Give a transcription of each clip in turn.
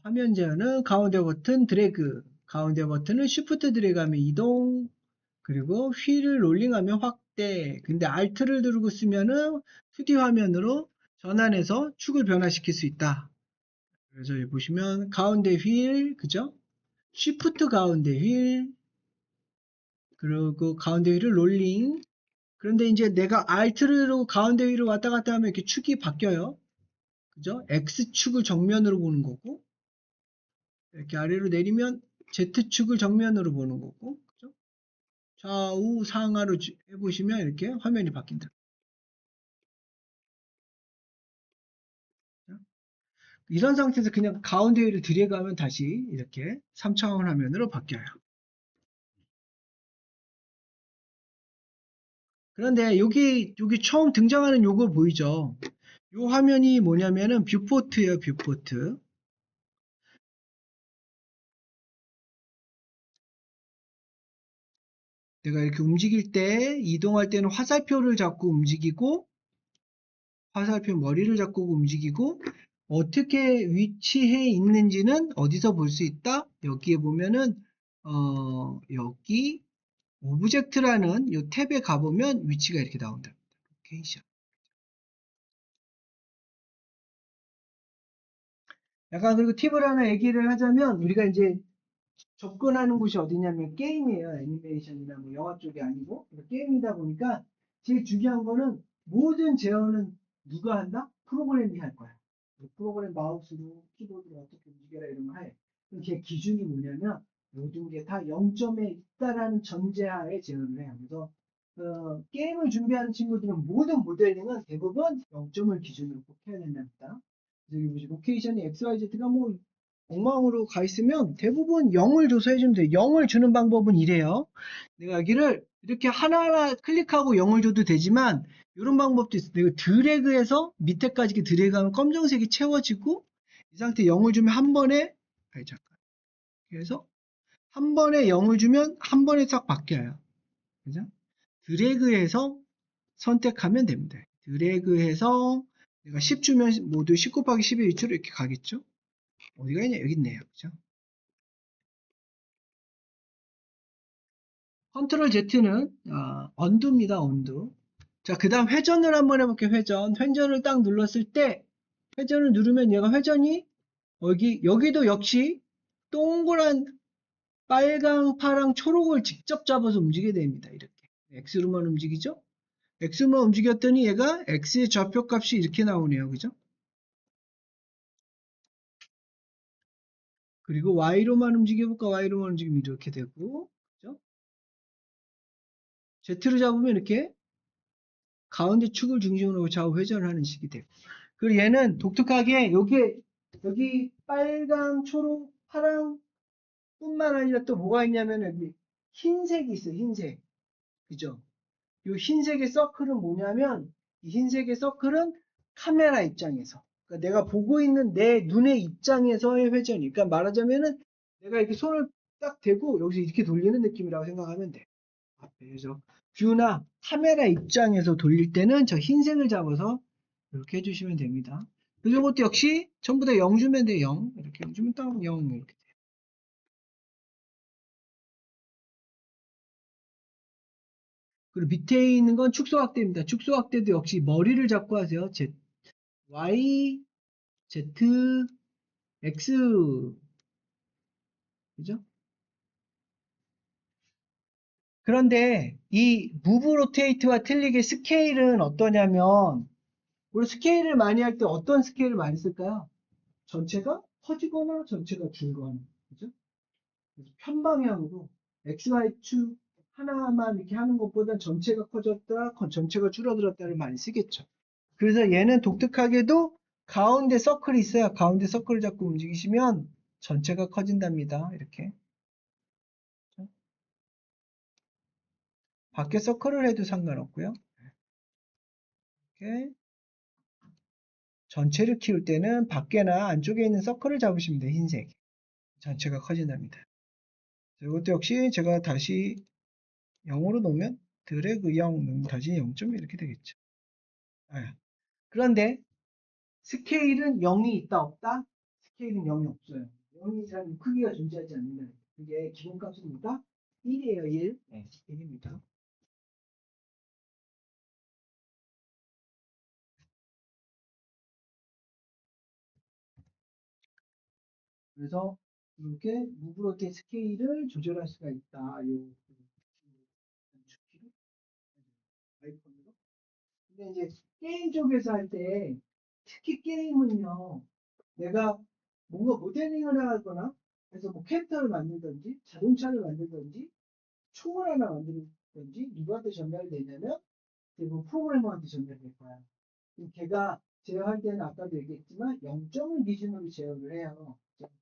화면 제어는 가운데 버튼 드래그, 가운데 버튼을 쉬프트 드래그하면 이동, 그리고 휠을 롤링하면 확대. 근데 Alt를 누르고 쓰면은 2D 화면으로 전환해서 축을 변화시킬 수 있다. 그래서 여기 보시면 가운데 휠, 그죠? 쉬프트 가운데 휠, 그리고 가운데 휠을 롤링. 그런데 이제 내가 Alt를 누르고 가운데 휠을 왔다 갔다 하면 이렇게 축이 바뀌어요. 그죠? X축을 정면으로 보는 거고, 이렇게 아래로 내리면 Z축을 정면으로 보는 거고, 그죠? 좌우 상하로 해보시면 이렇게 화면이 바뀐다. 이런 상태에서 그냥 가운데 위로 들여가면 다시 이렇게 3차원 화면으로 바뀌어요. 그런데 여기 처음 등장하는 요거 보이죠? 요 화면이 뭐냐면은 뷰포트예요, 뷰포트. 내가 이렇게 움직일 때, 이동할 때는 화살표를 잡고 움직이고, 화살표 머리를 잡고 움직이고, 어떻게 위치해 있는지는 어디서 볼 수 있다? 여기에 보면은, 여기, 오브젝트라는 이 탭에 가보면 위치가 이렇게 나온다. 로케이션. 약간 그리고 팁을 하나 얘기를 하자면, 우리가 이제 접근하는 곳이 어디냐면 게임이에요. 애니메이션이나 뭐 영화 쪽이 아니고 게임이다 보니까 제일 중요한 거는 모든 제어는 누가 한다? 프로그램이 할 거야. 프로그램 마우스로 키보드로 어떻게 움직여라 이런 거 해. 그럼 걔 기준이 뭐냐면 모든 게 다 0점에 있다라는 전제하에 제어를 해요. 그래서 게임을 준비하는 친구들은 모든 모델링은 대부분 0점을 기준으로 꼭 해야 된답니다. 그래서 여기 보시 로케이션이 XYZ가 뭐 엉망으로 가 있으면 대부분 0을 줘서 해주면 돼요. 0을 주는 방법은 이래요. 내가 여기를 이렇게 하나하나 클릭하고 0을 줘도 되지만 이런 방법도 있어요. 이거 드래그해서 밑에까지 이렇게 드래그하면 검정색이 채워지고 이 상태 0을 주면 한 번에 아니 잠깐 그래서 한 번에 0을 주면 한 번에 싹 바뀌어요. 그죠? 드래그해서 선택하면 됩니다. 드래그해서 내가 10 주면 모두 10 곱하기 10의 위치로 이렇게 가겠죠? 어디가 있냐? 여기 있네요. 그죠? 컨트롤 Z는 언두입니다. 언두. 자, 그 다음 회전을 한번 해볼게요. 회전. 회전을 딱 눌렀을 때 회전을 누르면 얘가 회전이 여기도 역시 동그란 빨강, 파랑, 초록을 직접 잡아서 움직이게 됩니다. 이렇게. X로만 움직이죠? X만 움직였더니 얘가 X의 좌표값이 이렇게 나오네요. 그죠? 그리고 Y로만 움직여볼까? Y로만 움직이면 이렇게 되고, 그죠? Z로 잡으면 이렇게 가운데 축을 중심으로 좌우 회전을 하는 식이 되고. 그리고 얘는 독특하게 여기 빨강, 초록, 파랑 뿐만 아니라 또 뭐가 있냐면 여기 흰색이 있어요. 흰색. 그죠? 이 흰색의 서클은 뭐냐면 이 흰색의 서클은 카메라 입장에서 그러니까 내가 보고 있는 내 눈의 입장에서의 회전이 그러니까 말하자면은 내가 이렇게 손을 딱 대고 여기서 이렇게 돌리는 느낌이라고 생각하면 돼. 그래서 뷰나 카메라 입장에서 돌릴 때는 저 흰색을 잡아서 이렇게 해주시면 됩니다. 이것도 역시 전부 다 0 주면 돼. 0 이렇게 0 주면 딱 0 이렇게. 그리고 밑에 있는 건 축소 확대입니다. 축소 확대도 역시 머리를 잡고 하세요. Z, Y, Z, X. 그죠? 그런데 이 무브 로테이트와 틀리게 스케일은 어떠냐면 우리 스케일을 많이 할 때 어떤 스케일을 많이 쓸까요? 전체가 커지거나 전체가 줄거나. 그죠? 그래서 편방향으로 XY축 하나만 이렇게 하는 것보다 전체가 커졌다, 전체가 줄어들었다를 많이 쓰겠죠. 그래서 얘는 독특하게도 가운데 서클이 있어요. 가운데 서클을 잡고 움직이시면 전체가 커진답니다. 이렇게. 밖에 서클을 해도 상관없고요. 이렇게 전체를 키울 때는 밖에나 안쪽에 있는 서클을 잡으시면 돼요. 흰색. 전체가 커진답니다. 이것도 역시 제가 다시 0으로 놓으면 드래그 0 넣으면 다시 0점 이렇게 되겠죠. 그런데 스케일은 0이 있다 없다? 스케일은 0이 없어요. 0 이상 크기가 존재하지 않는다. 그게 기본값입니다. 1이에요, 1. 네, 1입니다. 그래서 이렇게 무브로테 스케일을 조절할 수가 있다. 주기로 아이콘으로. 근데 이제 게임 쪽에서 할 때 특히 게임은요. 내가 뭔가 모델링을 하거나 해서 뭐 캐릭터를 만들든지 자동차를 만들든지 총을 하나 만들든지 누구한테 전달이 되냐면 대부분 프로그래머한테 전달될 거야. 그럼 걔가 제어할 때는 아까도 얘기했지만 0점을 기준으로 제어를 해요.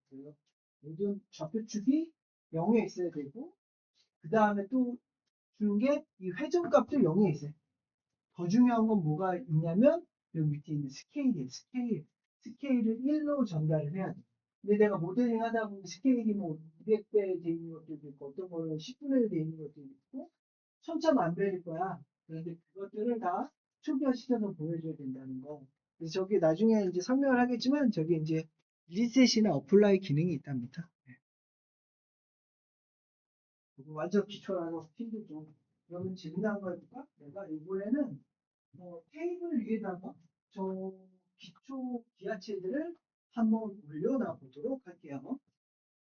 그래서 모든 좌표축이 0에 있어야 되고 그 다음에 또 주는 게 이 회전값도 0에 있어요. 더 중요한 건 뭐가 있냐면 여기 밑에 있는 스케일이에요. 스케일을 1로 전달을 해야 돼. 근데 내가 모델링 하다 보면 스케일이 뭐 200배 돼 있는 것도 있고 어떤 거는 10분의 1돼 있는 것도 있고 천차만별일 거야. 그런데 그것들을 다 초기화시켜서 보여줘야 된다는 거. 그래서 저기 나중에 이제 설명을 하겠지만 저기 이제 리셋이나 어플라이 기능이 있답니다. 네. 완전 기초라서 힘들죠. 그러면 재미난 거 해볼까? 내가 이번에는 테이블 위에다가 저 기초 기하체들을 한번 올려놔 보도록 할게요.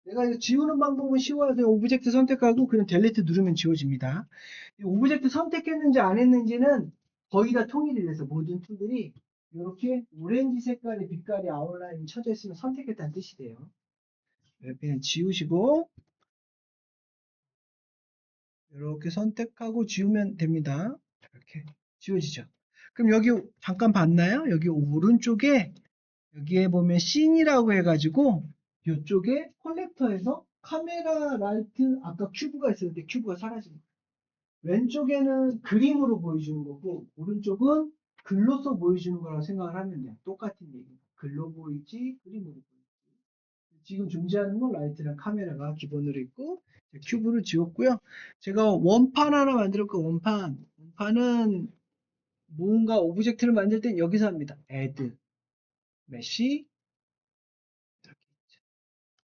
내가 이거 지우는 방법은 쉬워요. 그냥 오브젝트 선택하고 그냥 델리트 누르면 지워집니다. 오브젝트 선택했는지 안 했는지는 거의 다 통일이 돼서 모든 툴들이 이렇게 오렌지 색깔의 빛깔이 아웃라인 쳐져 있으면 선택했다는 뜻이 돼요. 그냥 지우시고 이렇게 선택하고 지우면 됩니다. 이렇게 지워지죠. 그럼 여기 잠깐 봤나요? 여기 오른쪽에 여기에 보면 씬이라고 해가지고 이쪽에 컬렉터에서 카메라 라이트 아까 큐브가 있었는데 큐브가 사라집니다. 왼쪽에는 그림으로 보여주는 거고 오른쪽은 글로써 보여주는 거라고 생각을 하면 돼요. 똑같은 얘기. 글로 보이지 그림으로 보이지. 지금 존재하는 건 라이트랑 카메라가 기본으로 있고 큐브를 지웠고요. 제가 원판 하나 만들었고 원판은 뭔가 오브젝트를 만들 땐 여기서 합니다. add, mesh,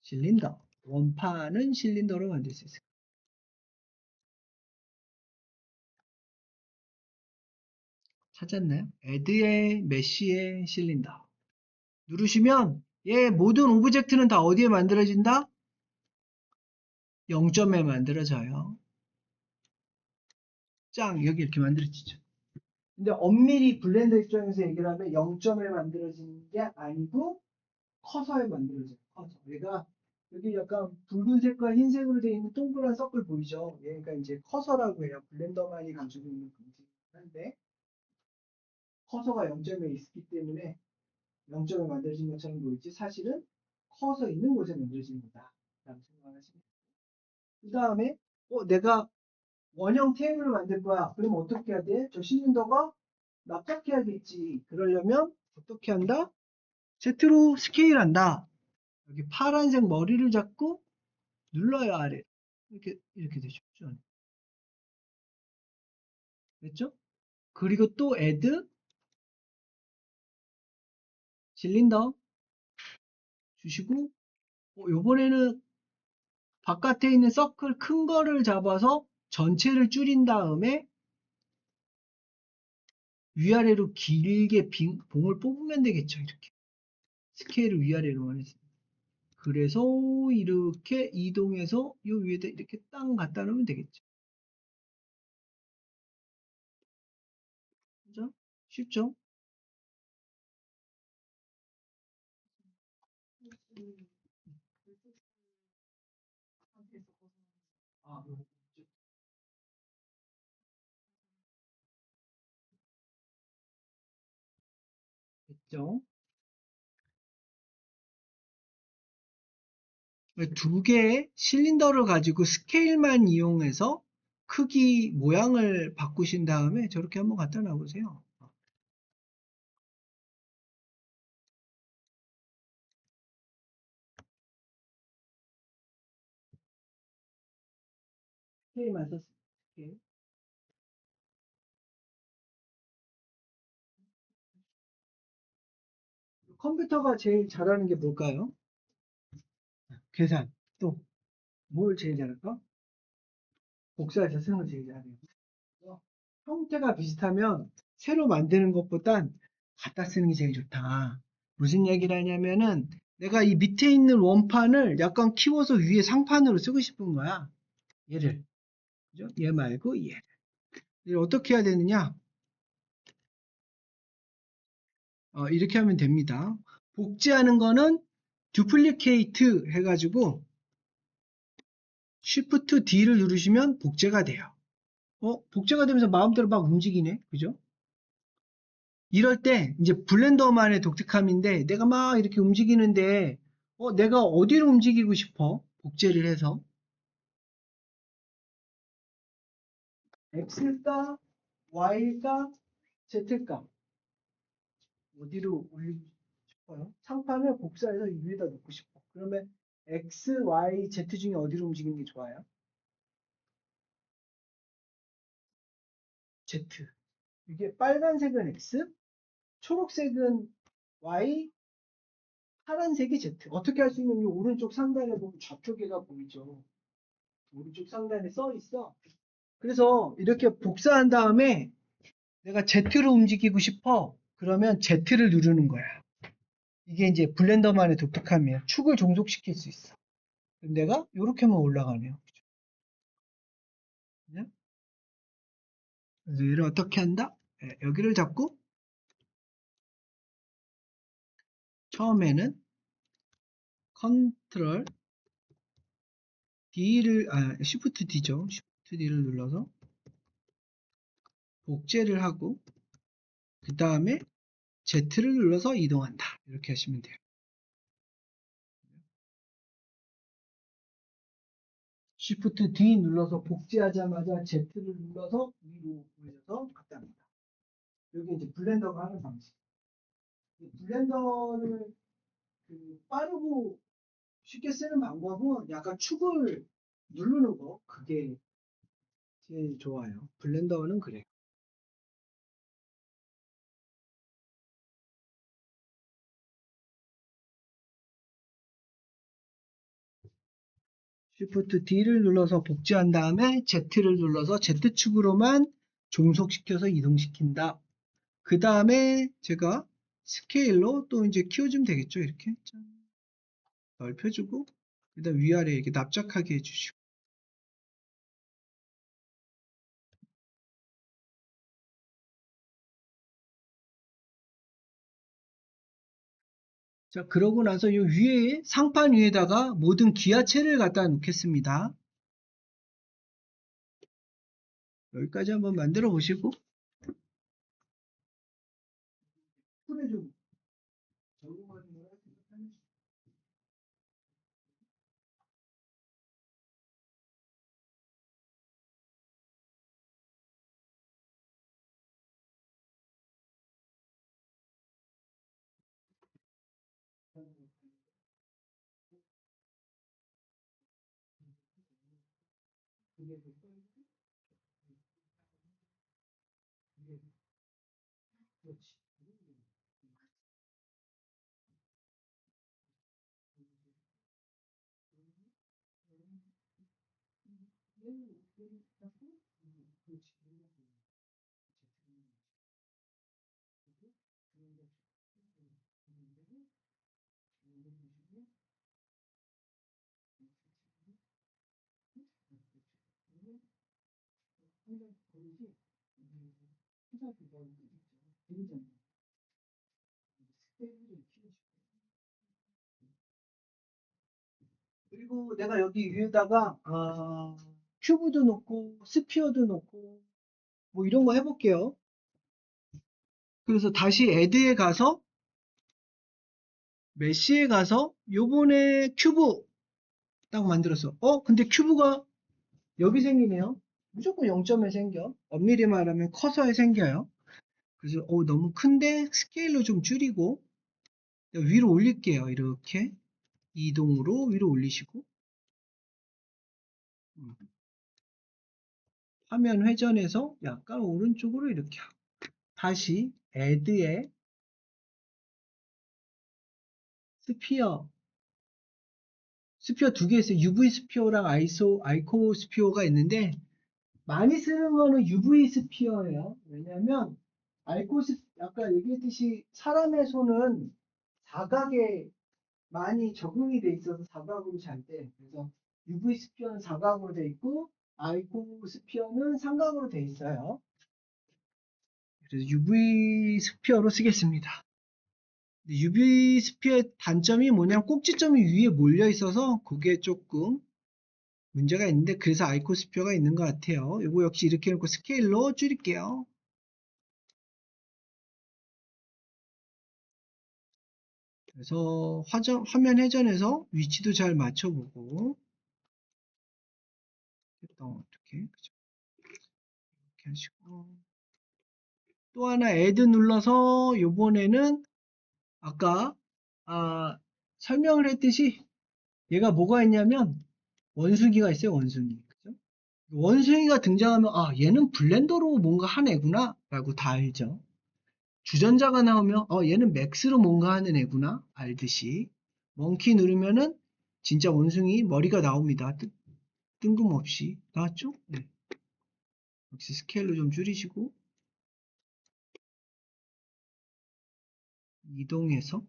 실린더. 원판은 실린더로 만들 수 있어요. 찾았나요? add에 mesh에 실린더. 누르시면 얘 모든 오브젝트는 다 어디에 만들어진다? 0점에 만들어져요. 짱 여기 이렇게 만들어지죠. 근데 엄밀히 블렌더 입장에서 얘기를 하면 0점에 만들어지는 게 아니고 커서에 만들어져요. 커서. 얘가 여기 약간 붉은색과 흰색으로 되어 있는 동그란 서클 보이죠? 얘가 이제 커서라고 해요. 블렌더만이 가지고 있는 건데 커서가 0점에 있기 때문에 0점에 만들어진 것처럼 보이지 사실은 커서 있는 곳에 만들어진 거다. 라고 생각하시면 돼요. 그 다음에 내가 원형 테이블을 만들 거야. 그럼 어떻게 해야 돼? 저 실린더가 납작해야겠지. 그러려면 어떻게 한다? Z로 스케일한다. 여기 파란색 머리를 잡고 눌러요 아래. 이렇게 되죠. 됐죠? 그리고 또 add 실린더 주시고 요번에는 바깥에 있는 서클 큰 거를 잡아서 전체를 줄인 다음에 위아래로 길게 봉을 뽑으면 되겠죠. 이렇게 스케일을 위아래로만 해서 그래서 이렇게 이동해서 이 위에다 이렇게 땅 갖다 놓으면 되겠죠. 그죠? 쉽죠? 아, 됐죠? 두 개의 실린더를 가지고 스케일만 이용해서 크기, 모양을 바꾸신 다음에 저렇게 한번 갖다 놔보세요. 스케일만 썼어요. 스케일. 컴퓨터가 제일 잘하는 게 뭘까요? 계산. 또 뭘 제일 잘할까? 복사해서 쓰는 걸 제일 잘해요. 형태가 비슷하면 새로 만드는 것보단 갖다 쓰는 게 제일 좋다. 무슨 얘기를 하냐면은 내가 이 밑에 있는 원판을 약간 키워서 위에 상판으로 쓰고 싶은 거야. 얘를. 그죠? 얘 말고 얘를. 얘를 어떻게 해야 되느냐? 이렇게 하면 됩니다. 복제하는 거는 duplicate드 해가지고 Shift D를 누르시면 복제가 돼요. 복제가 되면서 마음대로 막 움직이네. 그죠? 이럴 때 이제 블렌더만의 독특함인데 내가 막 이렇게 움직이는데 내가 어디로 움직이고 싶어? 복제를 해서 X일까? Y일까? Z일까? 어디로 올리고 싶어요? 상판을 복사해서 위에다 놓고 싶어. 그러면 X, Y, Z 중에 어디로 움직이는 게 좋아요? Z. 이게 빨간색은 X, 초록색은 Y, 파란색이 Z. 어떻게 할 수 있냐면 오른쪽 상단에 보면 좌표계가 보이죠. 오른쪽 상단에 써 있어. 그래서 이렇게 복사한 다음에 내가 Z로 움직이고 싶어. 그러면 Z를 누르는 거야. 이게 이제 블렌더만의 독특함이에요. 축을 종속시킬 수 있어. 내가 이렇게만 올라가네요. 그죠? 그래서 얘를 어떻게 한다? 여기를 잡고 처음에는 컨트롤 Shift D죠. Shift D를 눌러서 복제를 하고 그 다음에 Z를 눌러서 이동한다. 이렇게 하시면 돼요. Shift D 눌러서 복제하자마자 Z를 눌러서 위로 올려서 갖다 놔니다. 여기 이제 블렌더가 하는 방식. 블렌더를 빠르고 쉽게 쓰는 방법은 약간 축을 누르는 거. 그게 제일 좋아요. 블렌더는 그래요. Shift D를 눌러서 복제한 다음에 Z를 눌러서 Z축으로만 종속시켜서 이동시킨다. 그 다음에 제가 스케일로 또 이제 키워주면 되겠죠. 이렇게 넓혀주고 그다음 위아래 이렇게 납작하게 해주시고 자 그러고 나서 이 위에 상판 위에다가 모든 기아체를 갖다 놓겠습니다. 여기까지 한번 만들어 보시고 풀에 좀 적응하는 걸 하시면 그렇지. 그리고 내가 여기 위에다가 큐브도 놓고 스피어도 놓고 뭐 이런 거 해볼게요. 그래서 다시 애드에 가서 메시에 가서 요번에 큐브 딱 만들었어. 근데 큐브가 여기 생기네요. 무조건 0점에 생겨. 엄밀히 말하면 커서에 생겨요. 그래서 너무 큰데 스케일로 좀 줄이고 위로 올릴게요. 이렇게 이동으로 위로 올리시고 음, 화면 회전해서 약간 오른쪽으로 이렇게 하고 다시 애드에 스피어 스피어 두 개 있어요. UV 스피어랑 아이코 스피어가 있는데 많이 쓰는 거는 UV 스피어예요. 왜냐하면 아까 얘기했듯이 사람의 손은 사각에 많이 적응이 돼 있어서 사각으로 잘 돼. 그래서 UV 스피어는 사각으로 돼 있고 아이코 스피어는 삼각으로 돼 있어요. 그래서 UV 스피어로 쓰겠습니다. UV 스피어의 단점이 뭐냐면 꼭지점이 위에 몰려 있어서 그게 조금 문제가 있는데 그래서 아이코 스피어가 있는 것 같아요. 이거 역시 이렇게 해놓고 스케일로 줄일게요. 그래서 화면 회전에서 위치도 잘 맞춰보고 어떻게 그죠? 이렇게 하시고 또 하나 애드 눌러서 이번에는 아까 설명을 했듯이 얘가 뭐가 있냐면 원숭이가 있어요. 원숭이. 그죠? 원숭이가 등장하면 얘는 블렌더로 뭔가 한 애구나 라고 다 알죠. 주전자가 나오면 얘는 맥스로 뭔가 하는 애구나 알듯이 멍키 누르면은 진짜 원숭이 머리가 나옵니다. 뜬금없이 나왔죠? 네. 역시 스케일로 좀 줄이시고 이동해서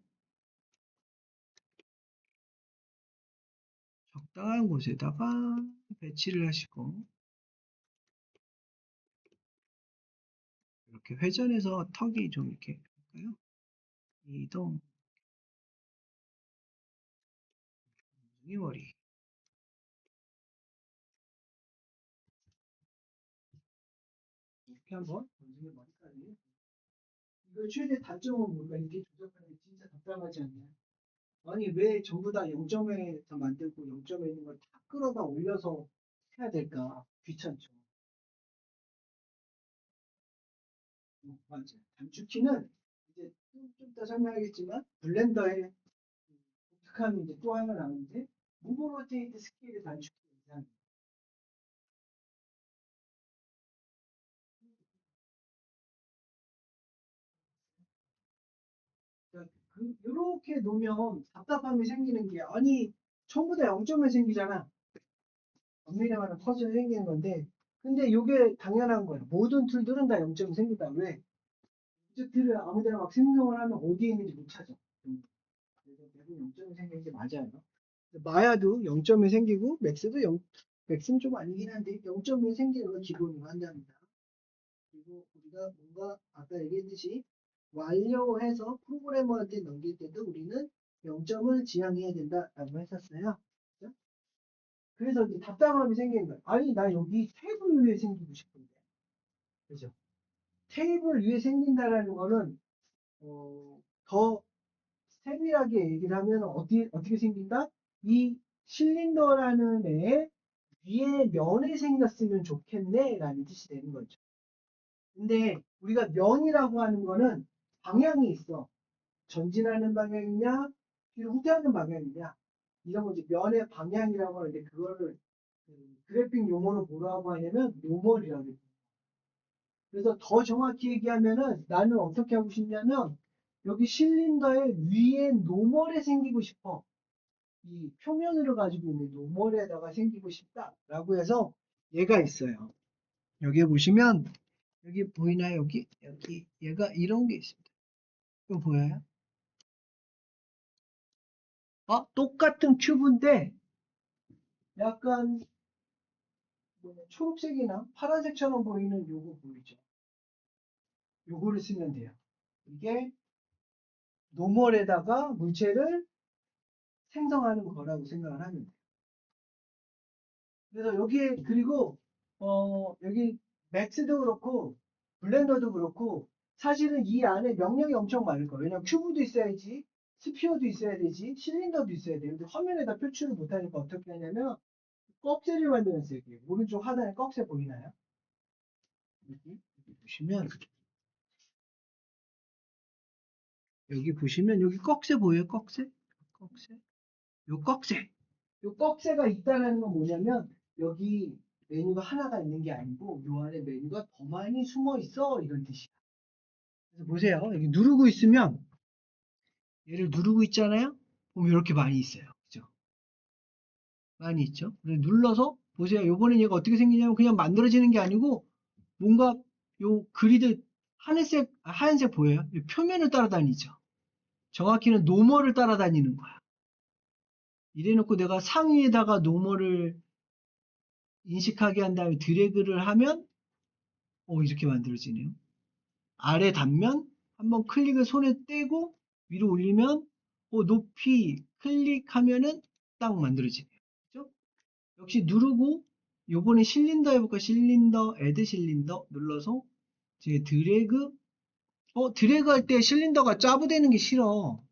적당한 곳에다가 배치를 하시고 이렇게 회전해서 턱이 좀 이렇게 할까요? 이동 원숭이 머리 이렇게 한번 원숭이 머리까지 이거 최대 단점은 뭔가 이게 조작하는 게 진짜 답답하지 않나요? 아니 왜 전부 다 0점에서 만들고 0점에 있는 걸 다 끌어다 올려서 해야 될까? 귀찮죠. 맞아요. 단축키는 이제 좀 이따 설명하겠지만 블렌더에 독특함이 이제 또 하나 나오는데 무브 로테이트 스케일의 단축키 이상. 그러니까 이렇게 놓으면 답답함이 생기는 게 아니 전부 다 0점에 생기잖아. 엄밀히 말하면 퍼즐이 생기는 건데 근데 이게 당연한 거예요. 모든 툴들은 다 0점이 생긴다. 왜? 오브젝트를 아무데나 막 생성을 하면 어디에 있는지 못 찾아. 그래서 대부분 0점이 생기는 게 맞아요. 마야도 0점이 생기고 맥스도 맥스는 좀 아니긴 한데 0점이 생기는 건 기본으로 한답니다. 그리고 우리가 뭔가 아까 얘기했듯이 완료해서 프로그래머한테 넘길 때도 우리는 0점을 지향해야 된다라고 했었어요. 그죠? 그래서 이제 답답함이 생기는 거예요. 아니 나 여기 테이블 위에 생기고 싶은데. 그죠? 테이블 위에 생긴다라는 거는 더 세밀하게 얘기를 하면 어떻게 생긴다? 이 실린더라는 애 위에 면이 생겼으면 좋겠네 라는 뜻이 되는 거죠. 근데 우리가 면이라고 하는 거는 방향이 있어. 전진하는 방향이냐, 뒤로 후퇴하는 방향이냐. 이런 거 이제 면의 방향이라고 하는데 그거를 그래픽 용어로 뭐라고 하냐면 노멀이라고 해요. 그래서 더 정확히 얘기하면은 나는 어떻게 하고 싶냐면 여기 실린더의 위에 노멀에 생기고 싶어. 이 표면으로 가지고 있는 노멀에다가 생기고 싶다라고 해서 얘가 있어요. 여기 보시면 여기 보이나요? 여기 얘가 이런 게 있습니다. 이거 보여요? 똑같은 큐브인데 약간 초록색이나 파란색처럼 보이는 요거 보이죠? 요거를 쓰면 돼요. 이게 노멀에다가 물체를 생성하는 거라고 생각을 하면 돼요. 그래서 여기에 그리고 여기 맥스도 그렇고 블렌더도 그렇고 사실은 이 안에 명령이 엄청 많을 거예요. 왜냐면 큐브도 있어야지 스피어도 있어야 되지 실린더도 있어야 돼요. 근데 화면에다 표출을 못하니까 어떻게 하냐면 꺽쇠를 만들었어요. 여기 오른쪽 하단에 꺽쇠 보이나요? 여기 보시면 여기 꺽쇠 보여요? 꺽쇠? 꺽쇠? 요 꺽쇠. 요 꺽쇠가 있다는 건 뭐냐면 여기 메뉴가 하나가 있는 게 아니고 요 안에 메뉴가 더 많이 숨어 있어 이런 뜻이야. 그래서 보세요. 여기 누르고 있으면 얘를 누르고 있잖아요. 그럼 이렇게 많이 있어요. 그죠? 많이 있죠. 그래서 눌러서 보세요. 요번엔 얘가 어떻게 생기냐면 그냥 만들어지는 게 아니고 뭔가 요 그리드 하얀색 보여요? 이 표면을 따라다니죠. 정확히는 노멀을 따라다니는 거야. 이래놓고 내가 상위에다가 노멀을 인식하게 한 다음에 드래그를 하면 이렇게 만들어지네요. 아래 단면 한번 클릭을 손에 떼고 위로 올리면 높이 클릭하면은 딱 만들어지네요. 그죠? 역시 누르고 요번에 실린더 해볼까? 실린더, 애드 실린더 눌러서 이제 드래그 할 때 실린더가 짜부되는 게 싫어.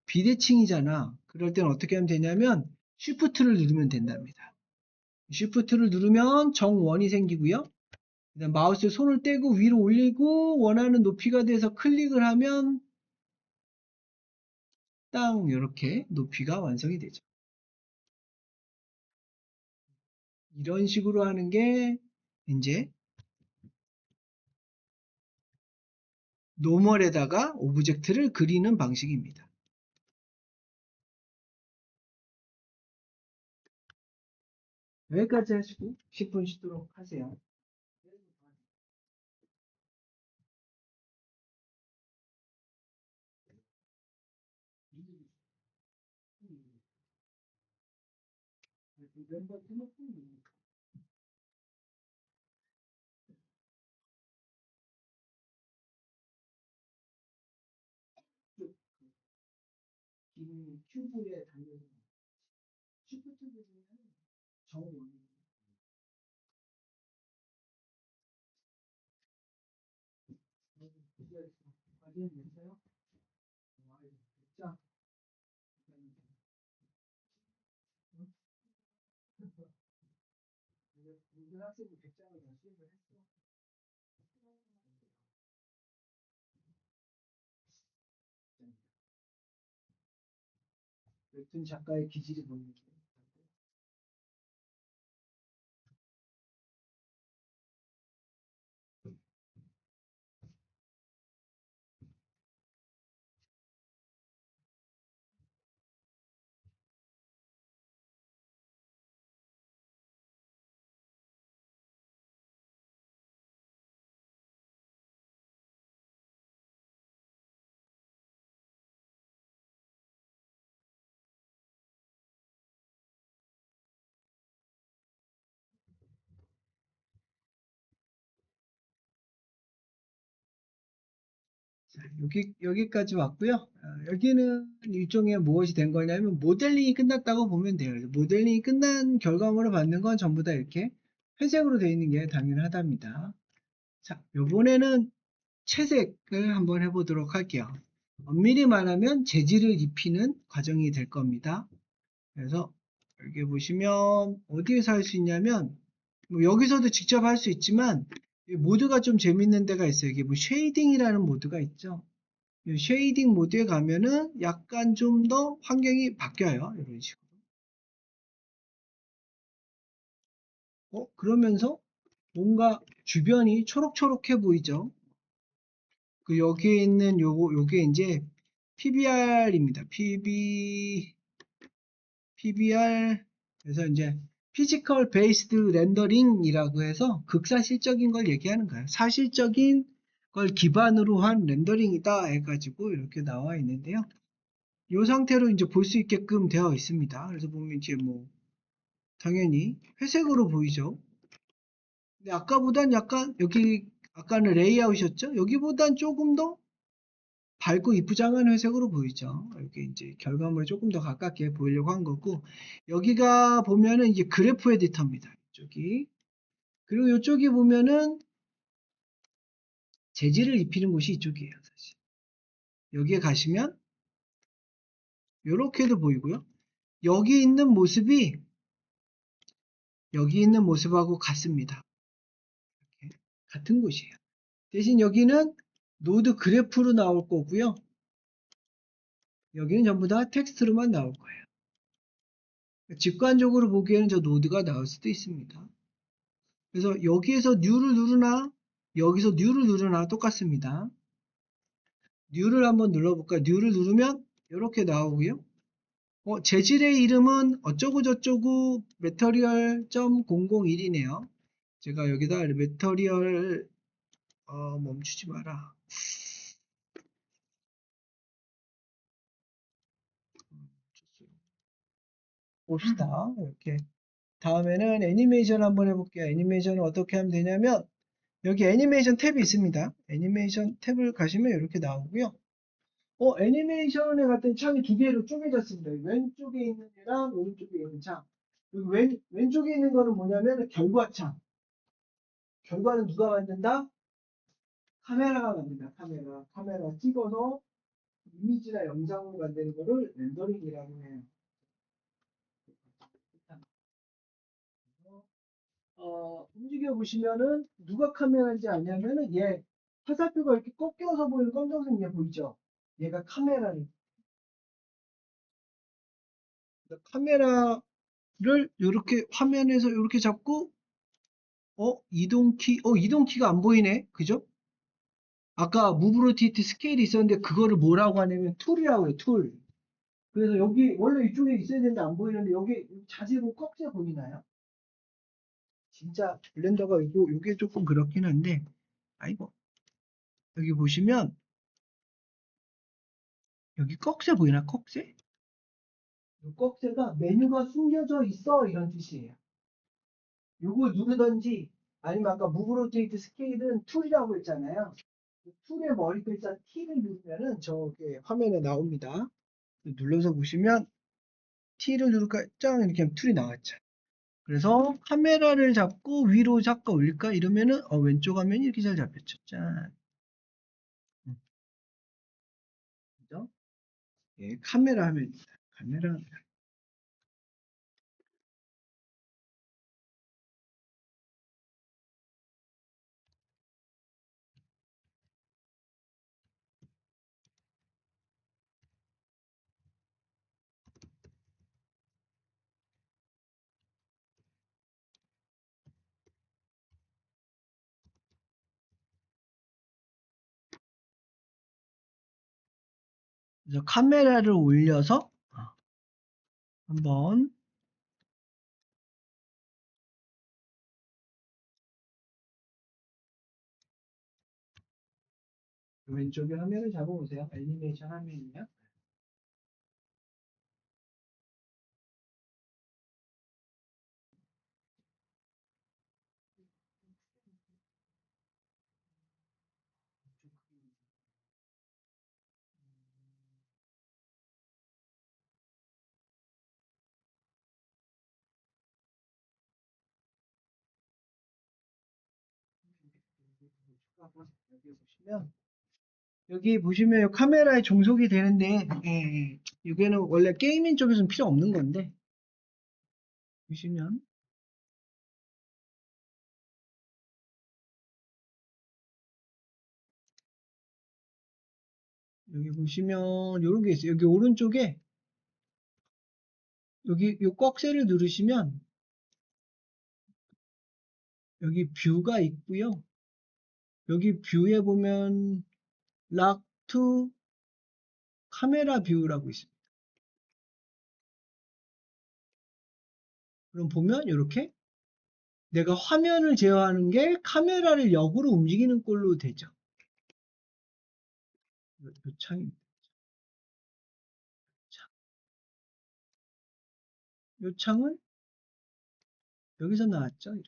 비대칭이잖아. 그럴 땐 어떻게 하면 되냐면 쉬프트를 누르면 된답니다. 쉬프트를 누르면 정원이 생기고요. 그다음 마우스 손을 떼고 위로 올리고 원하는 높이가 돼서 클릭을 하면 딱 이렇게 높이가 완성이 되죠. 이런 식으로 하는 게 이제 노멀에다가 오브젝트를 그리는 방식입니다. 여기까지 하시고 10분 쉬도록 하세요. 멤버 등록금 큐브에 달려서 쉬프트 누르면 정원이 확인됐어요? 자, 모든 학생이 100장을 다 수행을 했어. 웹툰 작가의 기질이 보이는 게. 자, 여기까지 왔고요. 여기는 일종의 무엇이 된 거냐면 모델링이 끝났다고 보면 돼요. 모델링이 끝난 결과물을 받는 건 전부 다 이렇게 회색으로 되어 있는 게 당연하답니다. 자, 요번에는 채색을 한번 해보도록 할게요. 엄밀히 말하면 재질을 입히는 과정이 될 겁니다. 그래서 여기 보시면 어디에서 할 수 있냐면 뭐 여기서도 직접 할 수 있지만 이 모드가 좀 재밌는 데가 있어요. 이게 뭐 쉐이딩이라는 모드가 있죠. 이 쉐이딩 모드에 가면은 약간 좀 더 환경이 바뀌어요. 이런 식으로. 그러면서 뭔가 주변이 초록초록해 보이죠. 그 여기에 있는 요게 이제 PBR입니다. PBR 그래서 이제 피지컬 베이스드 렌더링이라고 해서 극사실적인 걸 얘기하는 거예요. 사실적인 걸 기반으로 한 렌더링이다 해가지고 이렇게 나와 있는데요. 이 상태로 이제 볼 수 있게끔 되어 있습니다. 그래서 보면 이제 뭐 당연히 회색으로 보이죠. 근데 아까보단 약간 여기 아까는 레이아웃이었죠. 여기보단 조금 더 밝고 이쁘장한 회색으로 보이죠. 이렇게 이제 결과물을 조금 더 가깝게 보이려고 한 거고, 여기가 보면은 이게 그래프 에디터입니다. 이쪽이. 그리고 이쪽이 보면은 재질을 입히는 곳이 이쪽이에요, 사실. 여기에 가시면 이렇게도 보이고요. 여기 있는 모습이 여기 있는 모습하고 같습니다. 이렇게 같은 곳이에요. 대신 여기는 노드 그래프로 나올 거고요. 여기는 전부 다 텍스트로만 나올 거예요. 직관적으로 보기에는 저 노드가 나올 수도 있습니다. 그래서 여기에서 뉴를 누르나 여기서 뉴를 누르나 똑같습니다. 뉴를 한번 눌러볼까요? 뉴를 누르면 이렇게 나오고요. 재질의 이름은 어쩌고저쩌고 매터리얼 001이네요. 제가 여기다 매터리얼 멈추지 마라. 봅시다. 이렇게. 다음에는 애니메이션 한번 해볼게요. 애니메이션은 어떻게 하면 되냐면 여기 애니메이션 탭이 있습니다. 애니메이션 탭을 가시면 이렇게 나오고요. 애니메이션에 갔더니 창이 두 개로 쪼개졌습니다. 왼쪽에 있는 애랑 오른쪽에 있는 창. 여기 왼쪽에 있는 거는 뭐냐면 결과창. 결과는 누가 만든다? 카메라가 만든다. 카메라 찍어서 이미지나 영상으로 만드는 거를 렌더링이라고 해요. 움직여 보시면은 누가 카메라인지 아냐면은 얘 화살표가 이렇게 꺾여서 보이는 검정색 얘 보이죠? 얘가 카메라를 카메라를 이렇게 화면에서 이렇게 잡고 이동키가 안 보이네. 그죠? 아까 무브 로테이트 스케일이 있었는데 그거를 뭐라고 하냐면 툴이라고 해요. 툴. 그래서 여기 원래 이쪽에 있어야 되는데 안 보이는데 여기 자세로 꺾여 보이나요? 진짜 블렌더가 이게 조금 그렇긴 한데 아이고 여기 보시면 여기 꺽쇠 보이나 꺽쇠? 이 꺽쇠가 메뉴가 숨겨져 있어 이런 뜻이에요. 요걸 누르든지 아니면 아까 무브 로테이트 스케일은 툴이라고 했잖아요. 그 툴의 머리 글자 T를 누르면은 저게 화면에 나옵니다. 눌러서 보시면 T를 누를까 짱 이렇게 하면 툴이 나왔죠. 그래서 카메라를 잡고 위로 잠깐 올릴까 이러면은 왼쪽 화면이 이렇게 잘 잡혔죠. 짠. 그죠? 예, 카메라 화면입니다. 카메라. 그래서 카메라를 올려서 한번 왼쪽에 화면을 잡아보세요. 애니메이션 화면이요. 여기 보시면 카메라에 종속이 되는데 이게는 원래 게이밍 쪽에서는 필요 없는 건데 보시면 여기 보시면 이런 게 있어요. 여기 오른쪽에 여기 이 꺽쇠를 누르시면 여기 뷰가 있고요. 여기 뷰에 보면 락투 카메라 뷰라고 있습니다. 그럼 보면 이렇게 내가 화면을 제어하는 게 카메라를 역으로 움직이는 꼴로 되죠. 이 창입니다. 이 창은 여기서 나왔죠.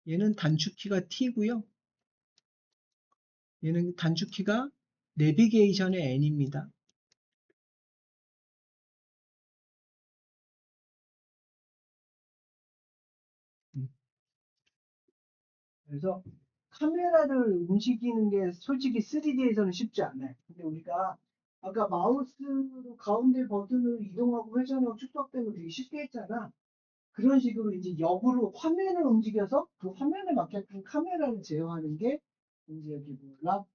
얘는 단축키가 T고요. 얘는 단축키가 내비게이션의 N입니다. 그래서 카메라를 움직이는 게 솔직히 3D에서는 쉽지 않아요. 근데 우리가 아까 마우스로 가운데 버튼을 이동하고 회전하고 축소되는 거 되게 쉽게 했잖아. 그런 식으로 이제 역으로 화면을 움직여서 그 화면에 맞게끔 카메라를 제어하는 게 이제 여기 랍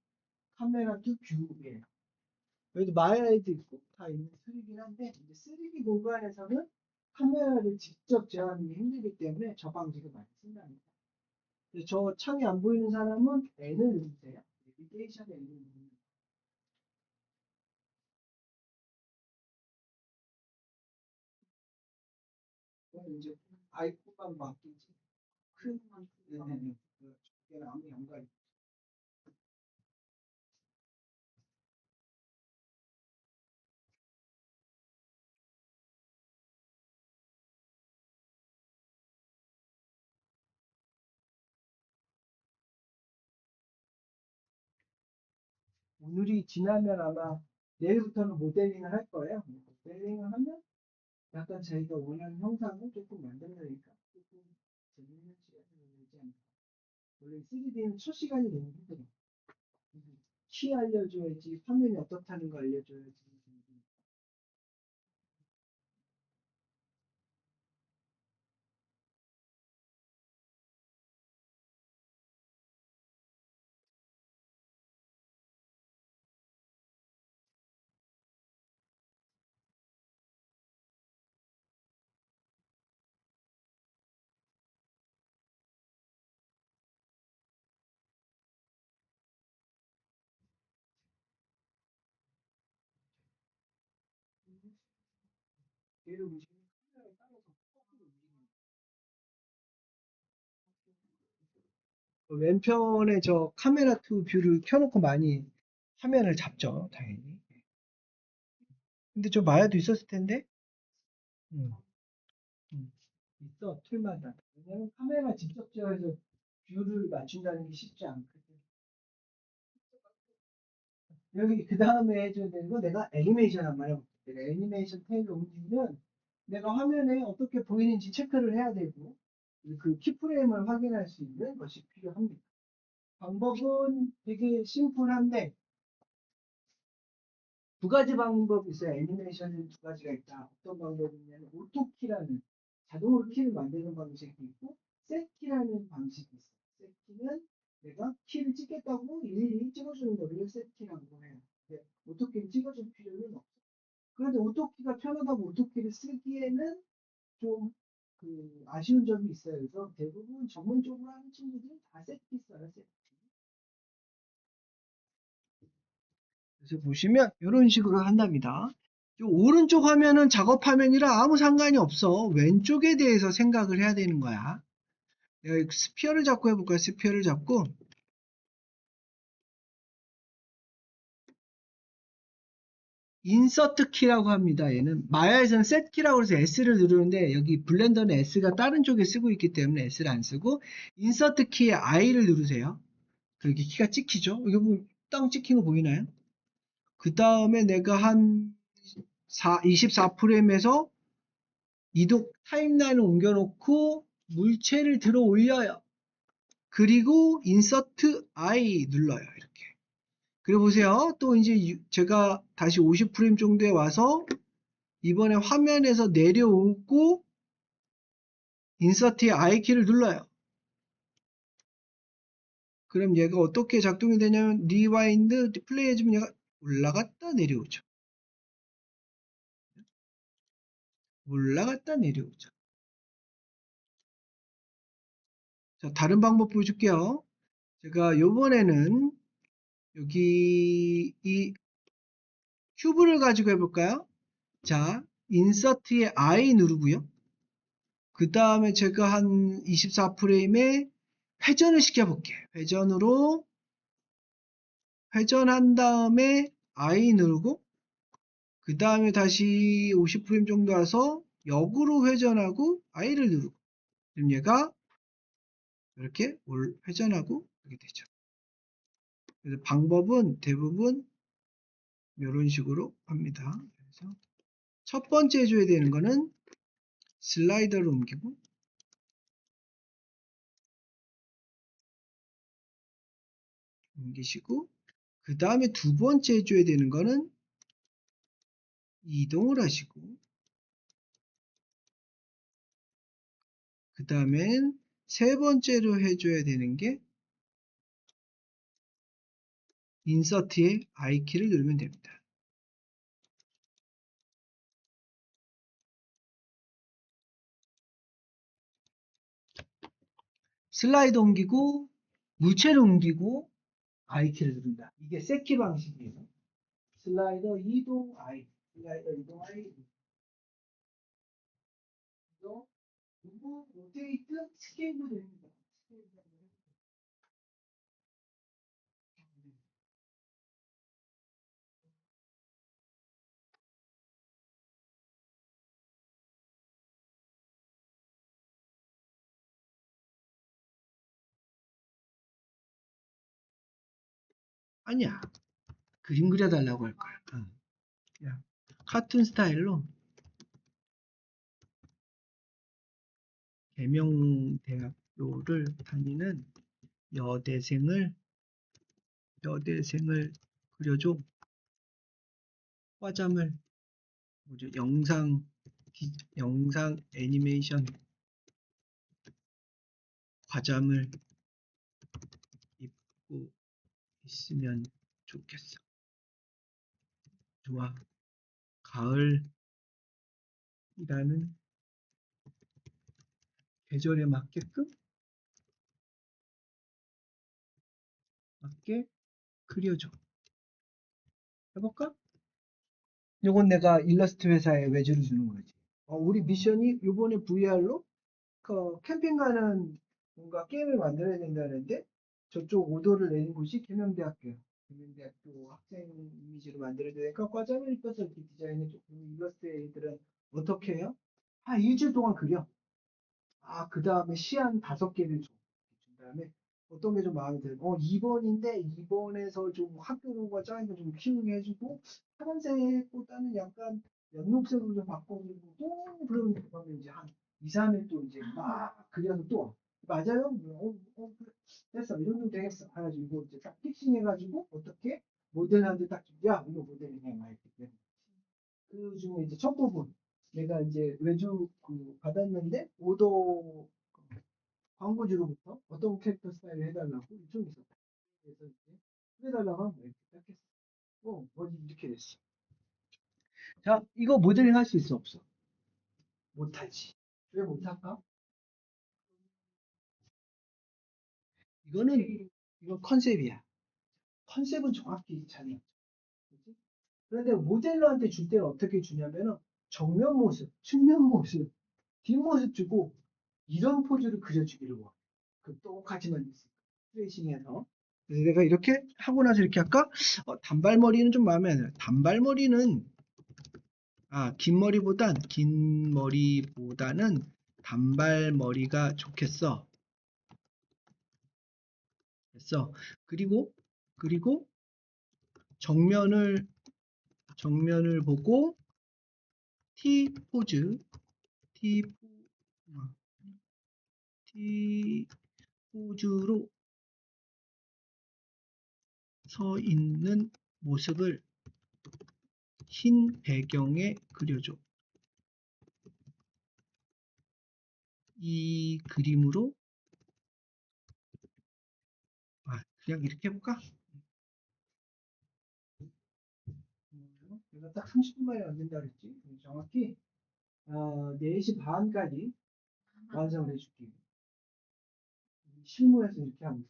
카메라 투 뷰예요. 여기도 마이라이트 있고 다 있는 툴이긴 한데 이제 3D 공간에서는 카메라를 직접 제어하는 게 힘들기 때문에 저 방식을 많이 쓴답니다. 저 창이 안 보이는 사람은 N을 누르세요. 내비게이션 N을 누르세요. 이제 아이콘만 바뀌지. 네네네. 그게 아무 연관이. 오늘이 지나면 아마 내일부터는 모델링을 할 거예요. 모델링을 하면 약간 저희가 원하는 형상을 조금 만들어내니까 조금 재밌는 시간이 되지 않을까. 원래 3D는 첫 시간이 너무 힘들어. 키 알려줘야지, 화면이 어떻다는 거 알려줘야지. 얘를 움직이는 카메라에 따라서 커브를 움직이는 왼편에 저 카메라 투 뷰를 켜놓고 많이 화면을 잡죠, 당연히. 근데 저 마야도 있었을 텐데. 음, 있어, 툴마다. 왜냐면 카메라 직접 제어해서 뷰를 맞춘다는 게 쉽지 않거든. 여기 그 다음에 해줘야 되는 건 내가 애니메이션 한번 해볼게. 내가 애니메이션 탭을 움직이면 내가 화면에 어떻게 보이는지 체크를 해야 되고 그 키프레임을 확인할 수 있는 것이 필요합니다. 방법은 되게 심플한데 두 가지 방법이 있어요. 애니메이션은 두 가지가 있다. 어떤 방법이냐면 오토키라는 자동으로 키를 만드는 방식이 있고 셋키라는 방식이 있어요. 셋키는 내가 키를 찍겠다고 일일이 찍어주는 거를 셋키라고 해요. 근데 오토키를 찍어줄 필요는 없어요. 그런데 오토키가 편하다고 오토키를 쓰기에는 좀 아쉬운 점이 있어요. 그래서 대부분 전문적으로 하는 친구들은 다 셋키 써요. 셋키. 그래서 보시면 이런 식으로 한답니다. 오른쪽 화면은 작업 화면이라 아무 상관이 없어. 왼쪽에 대해서 생각을 해야 되는 거야. 내가 스피어를 잡고 해볼까요? 스피어를 잡고 인서트 키라고 합니다. 얘는 마야에서는 셋 키라고 해서 S를 누르는데 여기 블렌더는 S가 다른 쪽에 쓰고 있기 때문에 S를 안 쓰고 인서트 키에 I를 누르세요. 그렇게 키가 찍히죠? 이거 땅 찍힌 거 보이나요? 그 다음에 내가 한 24프레임에서 이동 타임라인을 옮겨놓고 물체를 들어 올려요. 그리고 인서트 I 눌러요. 이렇게. 그래 보세요. 또 이제 제가 다시 50프레임 정도에 와서 이번에 화면에서 내려오고 인서트의 I 키를 눌러요. 그럼 얘가 어떻게 작동이 되냐면 리와인드 플레이 해주면 얘가 올라갔다 내려오죠. 올라갔다 내려오죠. 자, 다른 방법 보여줄게요. 제가 요번에는 여기 이 큐브를 가지고 해볼까요? 자, 인서트에 I 누르고요. 그 다음에 제가 한 24프레임에 회전을 시켜볼게요. 회전한 다음에 I 누르고 그 다음에 다시 50프레임 정도 와서 역으로 회전하고 I를 누르고 그럼 얘가 이렇게 회전하고 이렇게 되죠. 그래서 방법은 대부분 이런 식으로 합니다. 그래서 첫 번째 해줘야 되는 거는 슬라이더를 옮기시고 그 다음에 두 번째 해줘야 되는 거는 이동을 하시고 그 다음엔 세 번째로 해줘야 되는 게 인서트의 I키를 누르면 됩니다. 슬라이드 옮기고 물체를 옮기고 I키를 누른다. 이게 세키 방식이에요. 슬라이더 이동 I, 슬라이더 이동 I, 이동 로테이트 스케일도 됩니다. 스케일도 됩니다. 아니야. 그림 그려달라고 할 거야. 야, 카툰 스타일로 계명대학교를 다니는 여대생을 그려줘. 과잠을 뭐죠? 영상 애니메이션 과잠을 입고 있으면 좋겠어. 좋아. 가을이라는 계절에 맞게 그려줘. 해볼까? 요건 내가 일러스트 회사에 외주를 주는 거지. 우리 미션이 요번에 VR로 그 캠핑 가는 뭔가 게임을 만들어야 된다는데 저쪽 오더를 내린 곳이 계명대학교야. 계명대학교 학생 이미지로 만들어야 되니까 과장을 입혀서 이렇게 디자인해줘. 일러스트 애들은 어떻게 해요? 한 일주일 동안 그려. 그 다음에 시한 5개를 줘. 준 다음에 어떤 게 좀 마음에 들어? 2번인데 2번에서 좀 학교가 짜니까 좀 키우게 해주고 파란색보다는 약간 연록색으로 좀 바꿔주고 또 그러면 이제 한 2, 3일 또 이제 막 그려서 또 맞아요? 그래. 됐어. 이 정도 되겠어. 해가지고 이거 이제 딱 픽싱해가지고 어떻게 모델한테 딱 야, 이거 모델이냐 막 이렇게. 그 중에 이제 첫 부분 내가 이제 외주 받았는데 오더 광고주로부터 어떤 캐릭터 스타일을 해달라고 요청이 있었다. 그래서 이제 해달라고 하면 이렇게 딱 했어. 뭐지 이렇게 됐어. 자, 이거 모델링 할 수 있어 없어? 못하지. 왜 못할까? 이건 컨셉이야. 컨셉은 정확히 잘 그렇지? 그런데 모델러한테 줄 때는 어떻게 주냐면은 정면 모습, 측면 모습, 뒷모습 주고 이런 포즈를 그려주기를 원해. 그 똑같이만 있어. 트레이싱해서. 그래서 내가 이렇게 하고 나서 이렇게 할까? 단발머리는 좀 마음에 안 들어. 단발머리는 긴 머리보다는 단발머리가 좋겠어. 됐어. 그리고 정면을 보고 T 포즈, T, 어, T 포즈로 서 있는 모습을 흰 배경에 그려줘. 이 그림으로 그냥 이렇게 해볼까? 내가 딱 30분 만에 만든다 그랬지. 정확히 4시 반까지 완성을 해줄게. 실무에서 이렇게 하고 있어.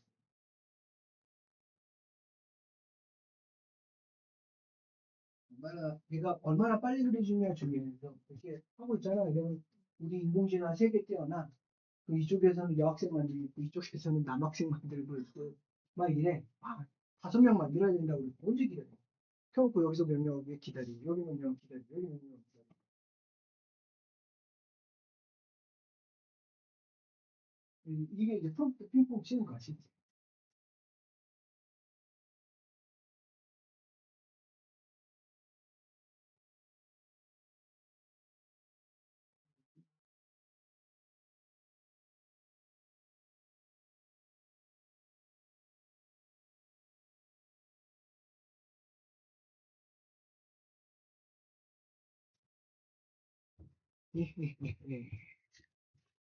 내가 얼마나 빨리 그려주냐 중요해서 이렇게 하고 있잖아. 이러면 우리 인공지능 3개 떼어놔. 이쪽에서는 여학생 만들고 있고 이쪽에서는 남학생 만들고 있고 막 이래. 5명 만들어야 된다고 그러고 언제 기다려? 켜놓고 여기서 몇 명 기다리고 여기 몇 명 기다리고 여기 몇 명 기다리고 이게 이제 프롬프트 핑퐁 치는 거야 진짜.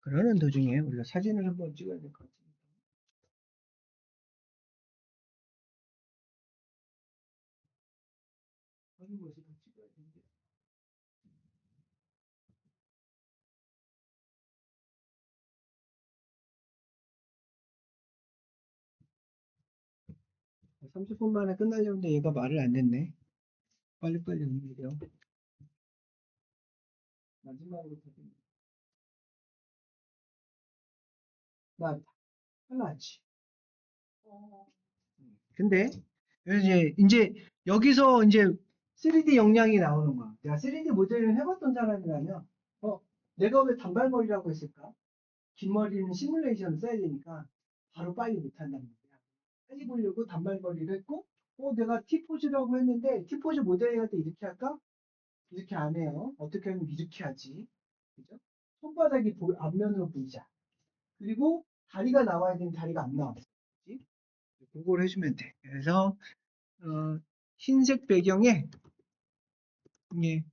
그러는 도중에 우리가 사진을 한번 찍어야 될 것 같습니다. 하는 것을 찍어야 되는데 30분 만에 끝나려는데 얘가 말을 안 듣네. 빨리빨리 움직여. 마지막으로 나 하나지. 근데 이제 여기서 이제 3D 역량이 나오는 거야. 내가 3D 모델을 해봤던 사람이라면 내가 왜 단발머리라고 했을까? 긴 머리는 시뮬레이션을 써야 되니까 바로 빨리 못한다는 거야. 빨리 보려고 단발머리를 했고 내가 T포즈라고 했는데 T포즈 모델링 할 때 이렇게 할까? 이렇게 안 해요. 어떻게 하면 이렇게 하지. 그죠? 손바닥이 앞면으로 보이자. 그리고 다리가 나와야 되는 다리가 안 나왔어. 그치? 그걸 해주면 돼. 그래서 흰색 배경에 예,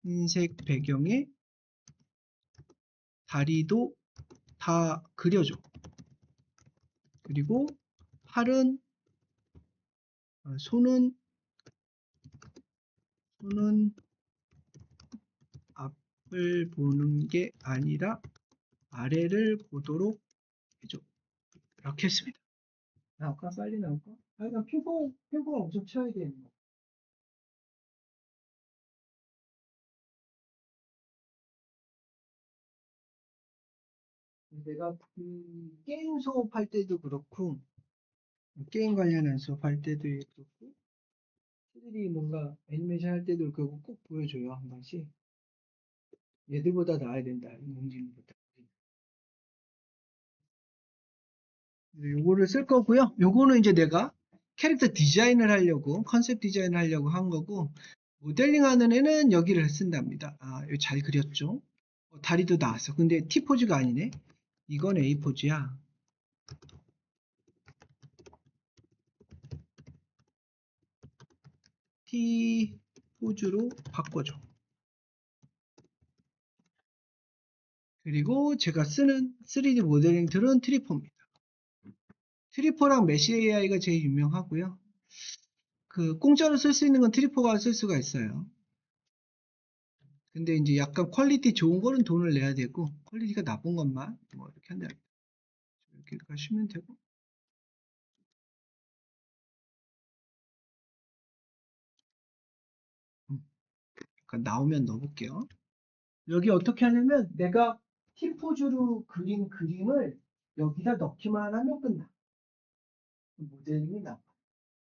흰색 배경에 다리도 다 그려줘. 그리고 팔은 손은 앞을 보는 게 아니라 아래를 보도록 해줘. 이렇게 했습니다. 나올까? 빨리 나올까? 약간 핑퐁 엄청 쳐야 되는 거. 내가 게임 수업할 때도 그렇고 게임 관련한 수업할 때도 그렇고 애들이 뭔가 애니메이션 할 때도 그거 꼭 보여줘요. 한 번씩. 얘들보다 나아야 된다. 인공지능보다. 요거를 쓸 거고요. 요거는 이제 내가 캐릭터 디자인을 하려고 컨셉 디자인을 하려고 한 거고 모델링 하는 애는 여기를 쓴답니다. 여기 잘 그렸죠? 다리도 나왔어. 근데 T 포즈가 아니네. 이건 A 포즈야. T 포즈로 바꿔줘. 그리고 제가 쓰는 3D 모델링 툴은 트리포입니다. 트리포랑 메시 AI가 제일 유명하고요. 그 공짜로 쓸 수 있는 건 트리포가 쓸 수가 있어요. 근데 이제 약간 퀄리티 좋은 거는 돈을 내야 되고 퀄리티가 나쁜 것만 뭐 이렇게 한다. 이렇게 가시면 되고. 약간 나오면 넣어볼게요. 여기 어떻게 하냐면 내가 팀포즈로 그린 그림을 여기다 넣기만 하면 끝나. 모델링이 나와.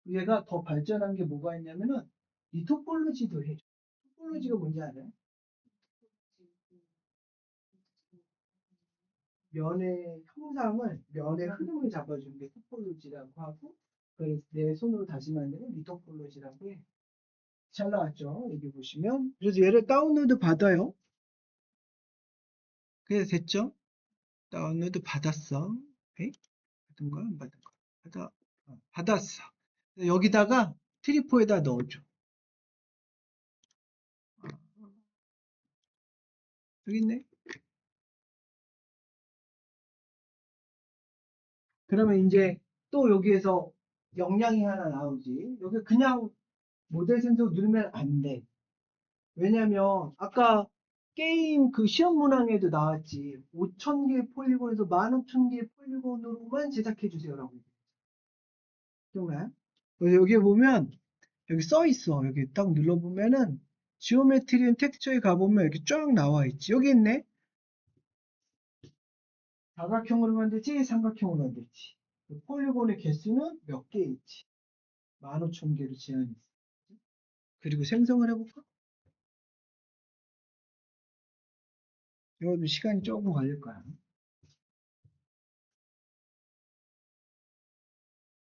얘가 더 발전한 게 뭐가 있냐면은 이 토폴로지도 해줘. 토폴로지가 뭔지 알아요? 면의 형상을, 면의 흐름을 잡아주는 게 토폴로지라고 하고, 그래서 내 손으로 다시 만드는 리토폴로지라고 해. 잘 나왔죠? 여기 보시면. 그래서 얘를 다운로드 받아요. 그래서 됐죠? 다운로드 받았어. 에이? 받은 거야? 안 받은 거야? 받았어. 여기다가 트리포에다 넣어줘. 여기 있네. 그러면 이제 또 여기에서 역량이 하나 나오지. 여기 그냥 모델 생성 누르면 안 돼. 왜냐면 아까 게임 그 시험 문항에도 나왔지. 5,000개 폴리곤에서 15,000개 폴리곤으로만 제작해 주세요라고. 기억나요? 그래서 여기 보면 여기 써 있어. 여기 딱 눌러보면은 지오메트리 앤 텍스처에 가보면 이렇게 쫙 나와 있지. 여기 있네. 사각형으로 만들지, 삼각형으로 만들지. 그 폴리곤의 개수는 몇 개 있지. 15,000개로 제한이 있어. 그리고 생성을 해볼까? 이것도 시간이 조금 걸릴 거야.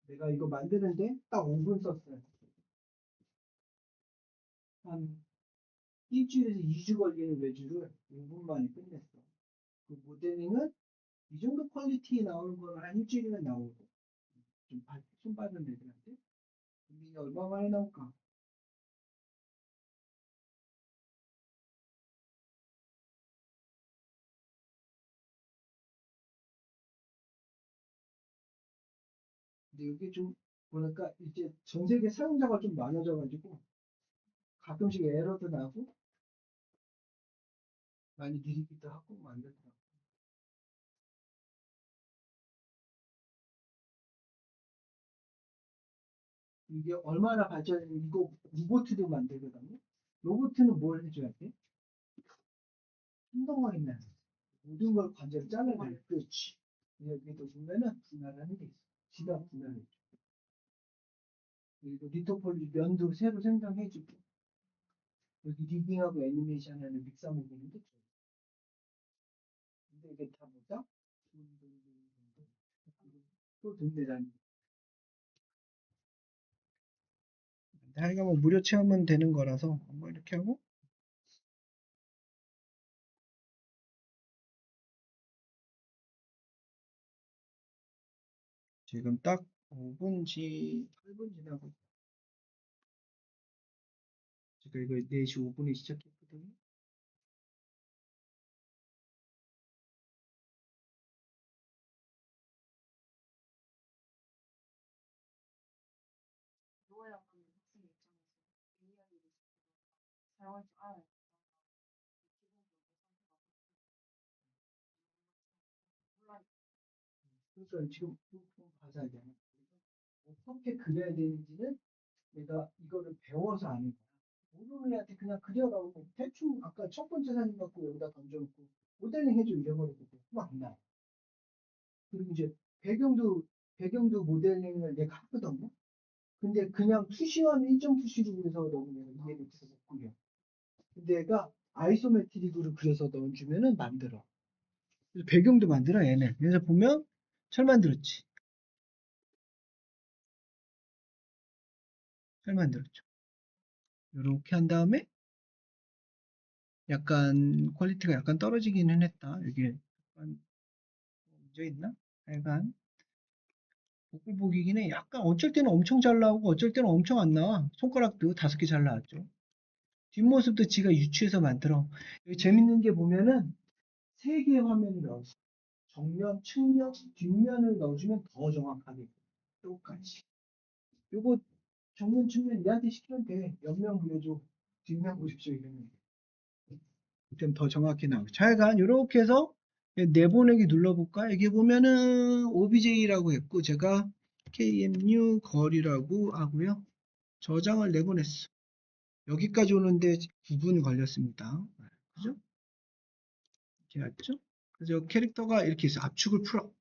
내가 이거 만드는데 딱 5분 썼어요. 한 일주일에서 2주 걸리는 외주를 5분 만에 끝냈어. 그 모델링은 이 정도 퀄리티 나오는 거는 한 일주일이면 나오고 좀 손빠른 애들한테. 근데 이게 얼마 만에 나올까? 근데 이게 좀 보니까 이제 전 세계 사용자가 좀 많아져가지고 가끔씩 에러도 나고 많이 느리기도 하고 만들더라고. 이게 얼마나 발전했는지 이거 로보트도 만들거든요. 로보트는 뭘 해줘야 돼? 한동안 있는 모든 걸 관절을 잘라내요. 그렇지. 여기도 보면은 분할하는 게 있어. 지가 분할해. 그리고 리토폴리 면도 새로 생성해주고 여기 리딩하고 애니메이션하는 믹서하고 있는데 근데 이게 다 뭐다? 또 돈내자니 하여간 뭐 무료 체험은 되는 거라서 뭐 이렇게 하고 지금 딱 8분 지나고 제가 이거 4시 5분에 시작했거든요. 그러니까 지금 봐서 알잖아. 어떻게 그려야 되는지는 내가 이거를 배워서 아는 거야. 모르는 애한테 그냥 그려라고 대충 아까 첫 번째 사진 갖고 여기다 던져놓고 모델링 해줘 이래버리고 그거 안 나. 그리고 이제 배경도 모델링을 내가 하거든요. 근데 그냥 투시원 일정 투시로 그려서 넣으면 이해 못해서 못 그려. 근데 얘가 아이소메트릭으로 그려서 넣어주면은 만들어. 그래서 배경도 만들어 얘네. 그래서 보면 잘 만들었지. 잘 만들었죠. 이렇게 한 다음에 약간 퀄리티가 약간 떨어지기는 했다. 이게 약간 문제 있나? 약간 복불 복이긴 해. 약간 어쩔 때는 엄청 잘 나오고 어쩔 때는 엄청 안 나와. 손가락도 5개 잘 나왔죠. 뒷모습도 지가 유추해서 만들어. 여기 재밌는 게 보면은 3개의 화면을 넣었어. 정면, 측면, 뒷면을 넣어주면 더 정확하게 똑같이. 요거 정면, 측면 얘한테 시키면 돼. 옆면 그려줘. 뒷면 보십시오 이러면. 좀 더 정확히 나오고. 자여간 이렇게 해서 내보내기 눌러볼까? 여기 보면은 OBJ라고 했고 제가 KMU 거리라고 하고요. 저장을 내보냈어. 여기까지 오는데 9분 걸렸습니다. 그죠? 이렇게 맞죠? 그래서 캐릭터가 이렇게 있어. 압축을 풀어.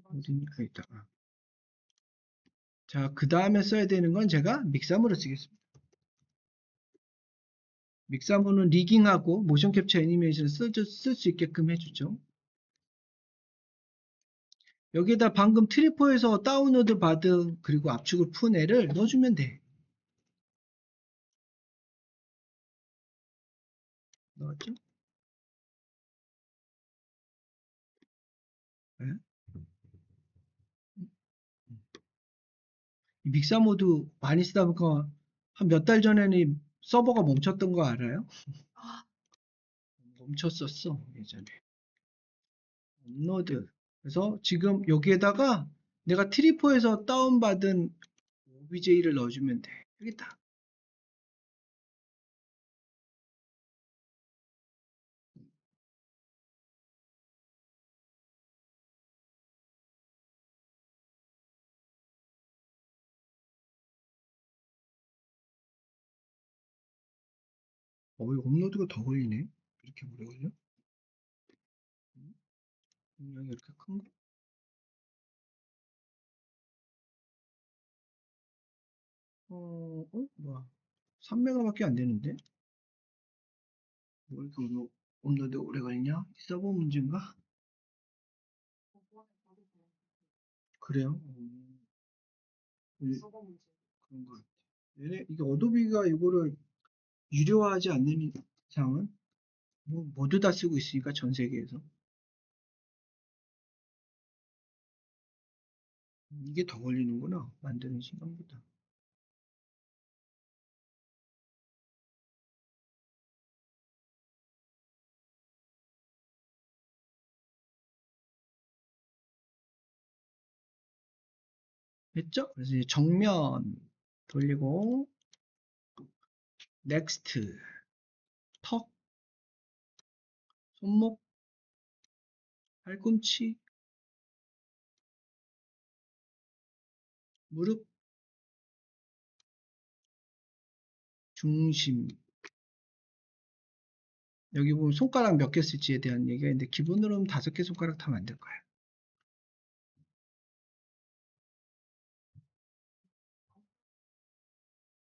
어디니까 있다. 자, 그 다음에 써야 되는 건 제가 믹사모를 쓰겠습니다. 믹사모는 리깅하고 모션 캡처 애니메이션을 쓸 수 있게끔 해주죠. 여기에다 방금 트리포에서 다운로드 받은 그리고 압축을 푼 애를 넣어주면 돼. 넣었죠? 네. 이 믹사모드 많이 쓰다 보니까 한 몇 달 전에는 서버가 멈췄던 거 알아요? 멈췄었어 예전에. 업로드. 그래서 지금 여기에다가 내가 트리포에서 다운받은 OBJ를 넣어주면 돼. 여기다. 이 업로드가 더 걸리네. 이렇게 오래 걸려? 용량이 이렇게 큰가? 뭐야. 3메가밖에 안 되는데? 뭐 이렇게 업로드 오래 걸리냐? 서버 문제인가? 그래요? 그런 거 같아. 얘네, 이게 어도비가 이거를 유료화하지 않는 이상은 뭐 모두 다 쓰고 있으니까 전 세계에서 이게 더 걸리는구나. 만드는 시간보다. 됐죠? 그래서 이제 정면 돌리고 넥스트 턱 손목 팔꿈치 무릎 중심 여기 보면 손가락 몇 개 쓸지에 대한 얘기가 있는데 기본으로는 5개 손가락 다 만들 거야.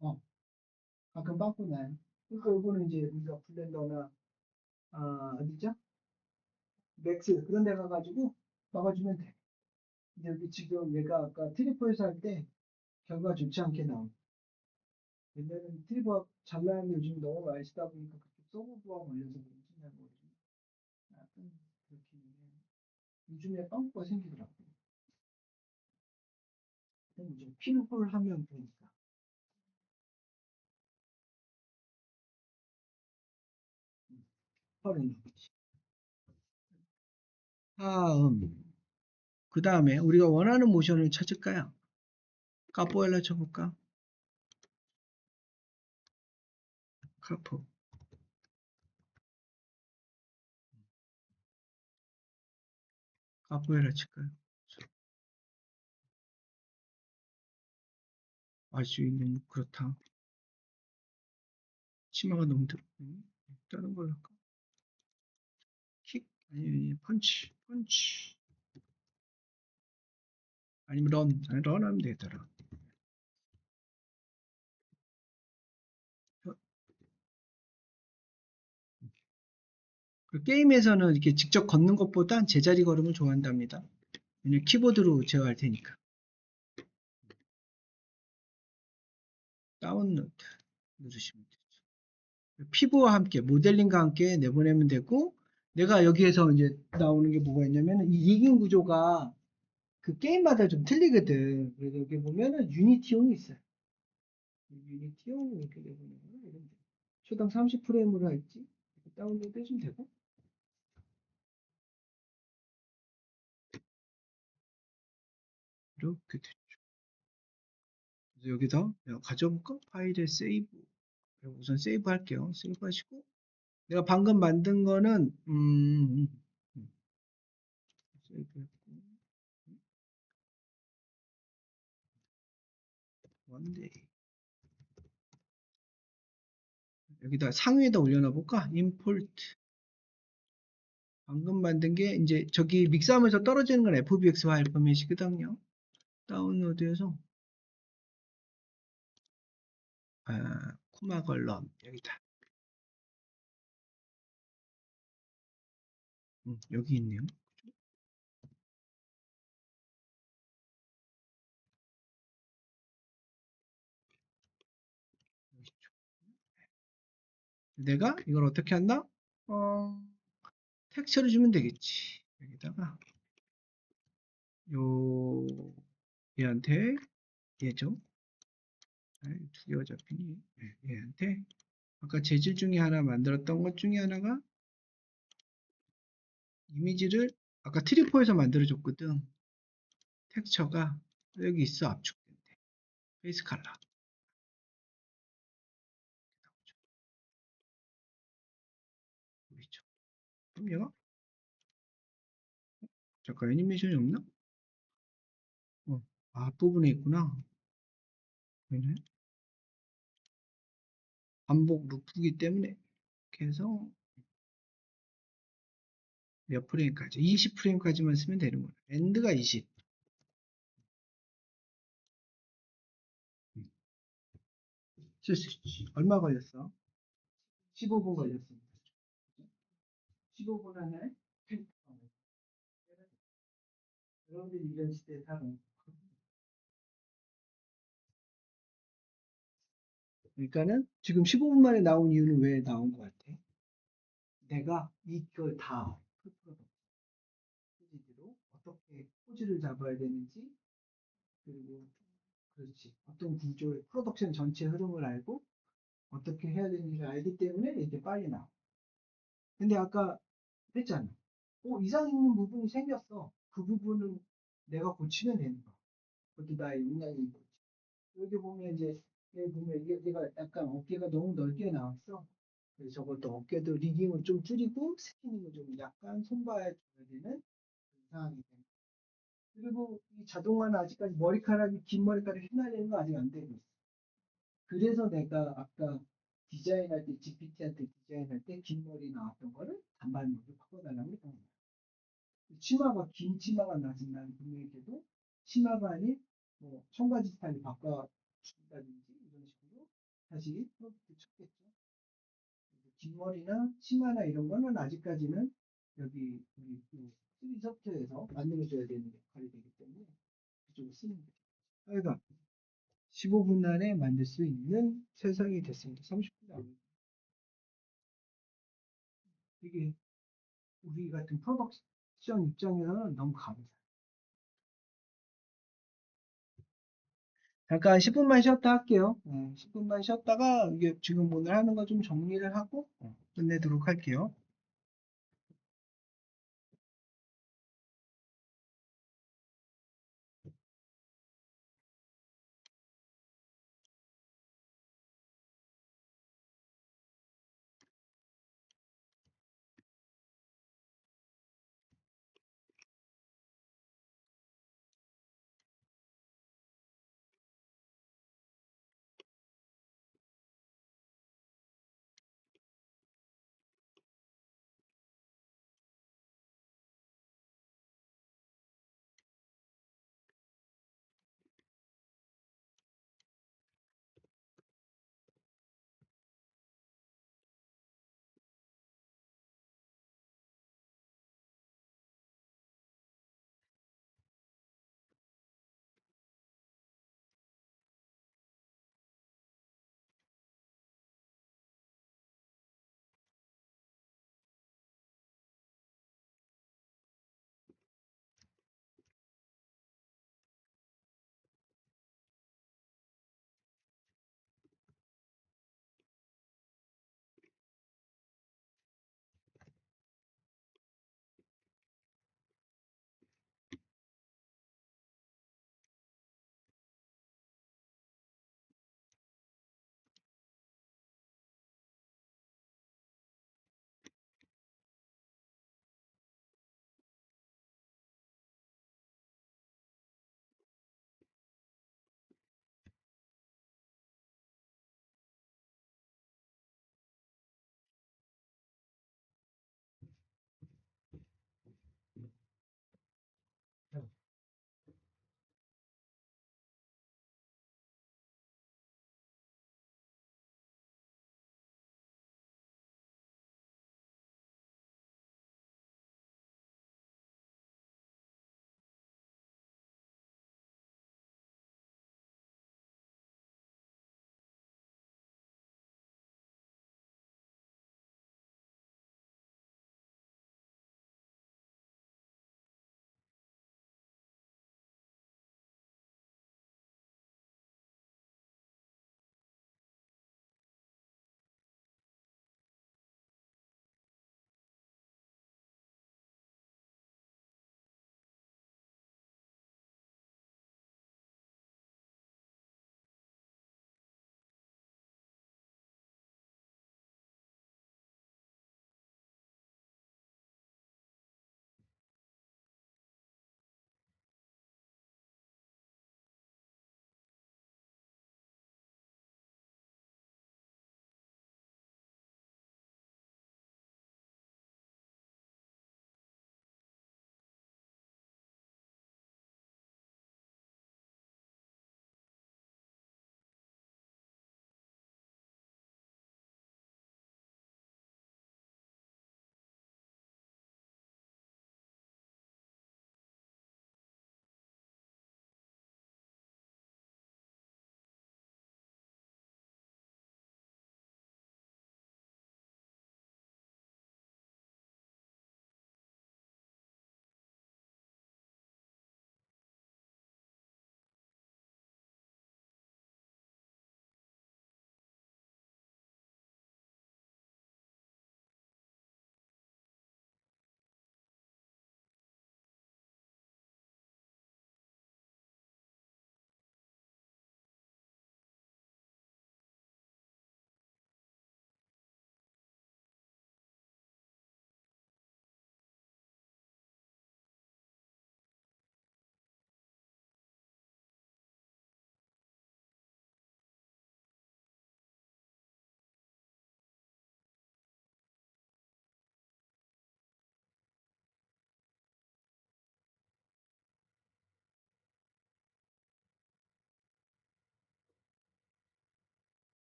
어, 가끔 빵꾸 나요. 그러니까 이거는 이제 우리가 블렌더나 어디죠? 맥스 그런 데 가가지고 막아주면 돼. 근데 여기 지금 얘가 아까 트리퍼에서 할 때 결과가 좋지 않게 나온. 옛날에는 트리퍼 잘 나오면 요즘 너무 많이 쓰다 보니까 그쪽 서버부하 걸려서 그런지 난 모르지. 약간 그렇게 요즘에 빵꾸가 생기더라고. 근데 이제 필요를 하면 되니까. 펄은 나오지. 다음. 그 다음에 우리가 원하는 모션을 찾을까요? 카포엘라 쳐볼까? 카포. 카포엘라 칠까요? 알 수 있는 그렇다. 치마가 너무 다른 걸로 할까? 킥? 아니, 펀치. 펀치. 아니면 런. 아니, 런 하면 되더라. 그 게임에서는 이렇게 직접 걷는 것보단 제자리 걸음을 좋아한답니다. 왜냐면 키보드로 제어할 테니까. 다운로드 누르시면 되죠. 피부와 함께, 모델링과 함께 내보내면 되고, 내가 여기에서 이제 나오는 게 뭐가 있냐면, 이 리깅 구조가 그 게임마다 좀 틀리거든. 그래서 여기 보면은 유니티용이 있어요. 유니티용 이렇게 내보내면 이런 데. 초당 30프레임으로 할지 다운로드 해주면 되고, 이렇게 되죠. 그래서 여기서 내가 가져볼까? 파일에 세이브. 우선 세이브 할게요. 세이브 하시고, 내가 방금 만든 거는 세이브 했고 원데이 여기다 상위에다 올려놔 볼까? 임포트 방금 만든 게 이제 저기 믹스하면서 떨어지는 건 FBX 파일 포맷이거든요. 다운로드해서 쿠마걸럼 여기다 여기 있네요. 내가 이걸 어떻게 한다? 텍스처를 주면 되겠지. 여기다가 요 얘한테 얘죠. 두 개가 잡히니 얘한테 아까 재질 중에 하나 만들었던 것 중에 하나가 이미지를 아까 트리포에서 만들어줬거든. 텍스처가 여기 있어 압축된대. 페이스 칼라. 보이죠? 그럼 얘가 잠깐 애니메이션이 없나? 앞부분에 있구나. 보이네. 반복 루프기 때문에 이렇게 해서 몇 프레임까지? 20프레임까지만 쓰면 되는 거야. 엔드가 20. 쓸 수 있지. 얼마 걸렸어? 15분 걸렸습니다. 15분 안에 여러분들이 이런 시대에 사는 그러니까는 지금 15분 만에 나온 이유는 왜 나온 것 같아? 내가 이걸 다 포즈로 어떻게 포즈를 잡아야 되는지 그리고 그렇지 어떤 구조의 프로덕션 전체 흐름을 알고 어떻게 해야 되는지를 알기 때문에 이렇게 빨리 나와. 근데 아까 했잖아. 이상 있는 부분이 생겼어. 그 부분은 내가 고치면 되는 거야. 그것도 나의 역량인 거지. 여기 보면 이제 여기 보면 이게 내가 약간 어깨가 너무 넓게 나왔어. 그래서 저것도 어깨도 리깅을 좀 줄이고 스키닝을 좀 약간 손봐야 줘야 되는 그런 상황이 돼. 그리고 이 자동화는 아직까지 머리카락이 긴 머리카락이 휘날리는 거 아직 안 되고 있어. 그래서 내가 아까 디자인할 때 GPT한테 디자인할 때 긴 머리 나왔던 거를 단발머리로 바꿔달라고 했던 거야. 치마가 긴 치마가 나진 난 분명히 돼도 치마가 아닌 뭐 청바지 스타일 바꿔준다든지 이런 식으로 다시 프롬프트 쳤겠죠. 긴 머리나 치마나 이런 거는 아직까지는 여기 우리 그 3D 소프트에서 만들어줘야 되는 역할이 되기 때문에 그쪽을 쓰는 거죠. 하여간 15분 안에 만들 수 있는 세상이 됐습니다. 30분도 안 걸려요. 이게 우리 같은 프로덕션 입장에서는 너무 감사해요. 잠깐 10분만 쉬었다 할게요. 10분만 쉬었다가 이게 지금 오늘 하는 거 좀 정리를 하고 끝내도록 할게요.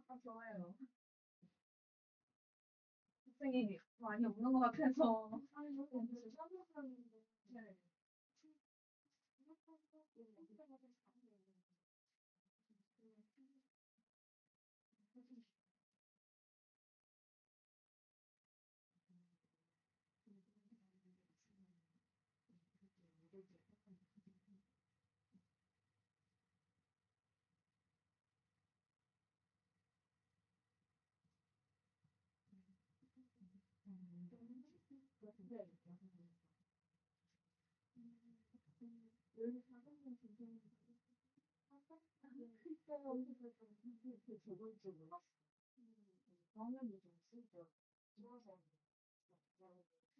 아, 좋아요. 학생이 많이 없는 것 같아서. 아니, 저는 그 사무실인데. 네. 경험이 좀 있으니까 좋아서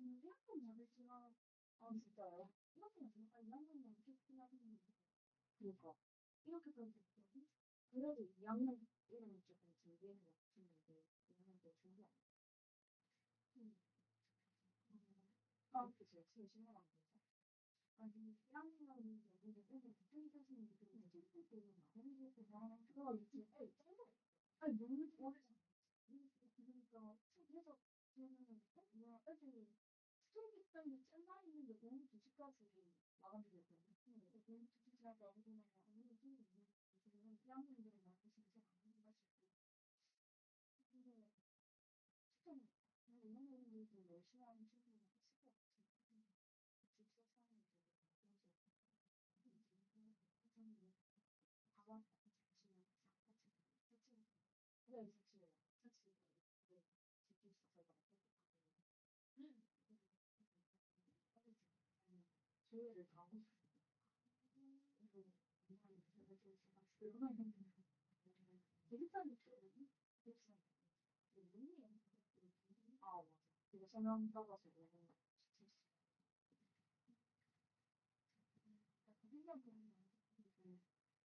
생각은 잘했지만 아 진짜요? 이렇게 정말 이학년만 좋긴 하겠는데 그러니까 이렇게 던졌더니 그래도 2학년 이름이 조금 준비한 것 같은데 2학년 때 준비 안 했어요. 아 그치 제일 심한 거 아니 1학년은 여기는 애들 부팅 교수님이 그렇게 찔끔 때문에 많은 거구나. 그거 이제 애들 짠거 아니 너무 오래잖아. 그러니까 그래서 저는 뭐야 애들이 스토리 때문에 짠나 있는데 너무 2시까지 마감이 됐거든요. 너무 2시까지 나오고 나면 아무리 좀 있는 저는 1학년들은 많이 진짜 많이 마시고 근데 추천 2학년들도 열심히 하는 친구가 있을 것 같아요. 진짜 사람이 되게 그래서 가방 지금 같이 그래 같이 네 지킬 수 있어서 조회를 다 하고 싶어요. 이거 이상하게 제가 좀 기숙사는 기숙사 문이에요. 아 맞아. 이거 설명 써가지고 시켰어.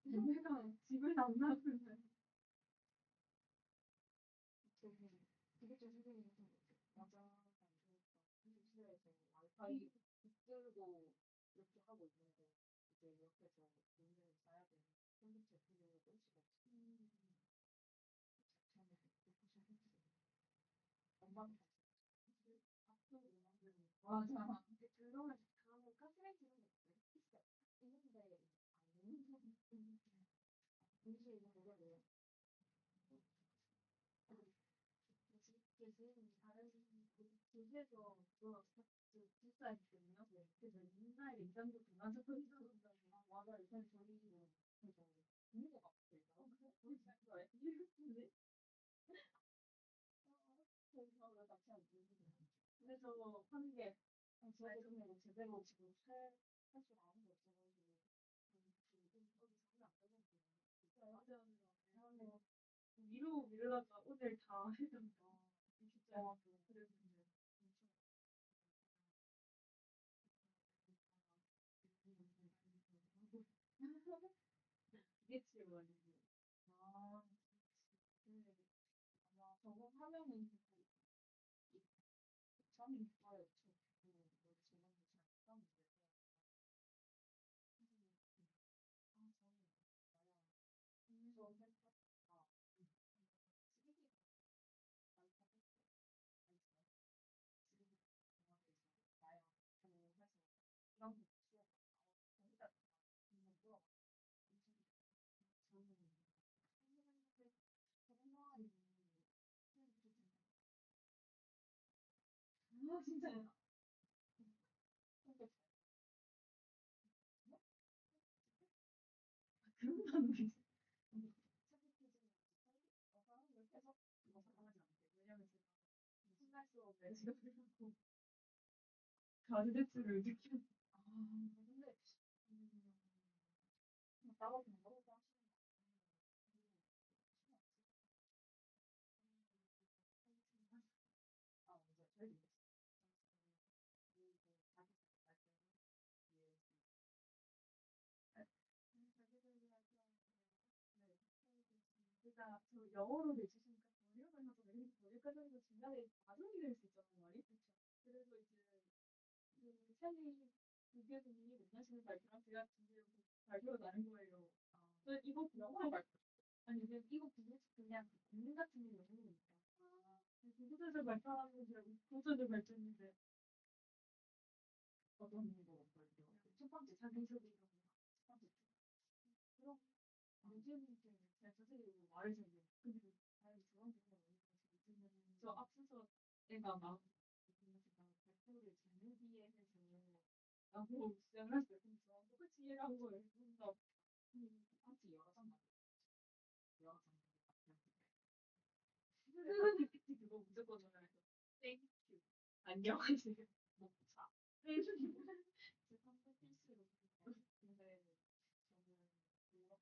그냥 내가 집을 안 나오는데 저기 그게 좀 힘들긴 했던 것 같아요. 맞아. 교실에서 와이파이 붙들고 이렇게 하고 있는데 이제 옆에서 문을 닫아야 되는 컴퓨터 비밀을 뺄 수가 없어. 저는 그렇게 시작했어요. 엄마도 봤어요. 앞으로 만드는 맞아. 근데 그러면 다음에 카페라이트 이런 거 있어요? 있어. 있는데 안 되는 사람 동시에 있는 거거든요. 교수님 다른 교수에서 그거 집사했거든요. 그래서 인사에 인상도 그만서 터지더라고요. 맞아, 일단 저희 그래서 이유가 없어요. 우리 거예요. 이유인데 저희가 같이 안 들리고. 그래서 하는 게 저희 금액을 제대로 지금 할줄 아는 게 없어가지고 지금 어디 장난 안 되거든요. 맞아요. 맞아요. 위로 미루다가 오늘 다 해서 진짜 그래서 이제 엄청 기대치 원이고 아 근데 아마 저거 하면은 이 점이 좋아요 뭐 제목이 잘 부담이 돼서 아 저는 나야 저 생각 아 쓰레기 많이 사겠어 많이 써 쓰레기 동화에서 나야 그 해서 이런 거 수업 거기다 한번 물어봐 저는 아 진짜요? 그런 단계 계속 이거 상하지 않게 왜냐면 제가 순날 수업에 지각을 하고 가드레스를 느끼는 아 근데 나가서 뭐라고 하시는 아 맞아요 저희 그리고 자기 말씀 뒤에 네. 그러니까 저 영어로 내주시니까 번역을 하서 왜 번역하는 중간에 과정이 될 수 있잖아요, 말이. 그렇죠. 그래서 이제 그 셀리 교수님이 맨날 시는 발표랑 제가 준비해서 발표가 다른 거예요. 그래서 이거 영어로 발표. 아니 그냥 이거 그냥 공문 같은 거 영어로 있다. 구구절절 발표하는 거 제가 구구절절 발표했는데 어떤 거 발표? 첫 번째 자기소개 이런 거. 첫 번째. 그럼 문제는 제가 자세히 말해줬는데 근데 다른 중앙부가 저 앞서서 애가 막 발표를 잘못 이해해서 라고 시작을 했어요. 그럼 저 똑같이 이해를 한 거예요. 그래서 한지 여러 장 만들었어요. 여러 장 PPT 그거 무조건 전화해서 땡큐 안녕하세요 목차 제 선배 필수로 근데 저는 그렇게 그냥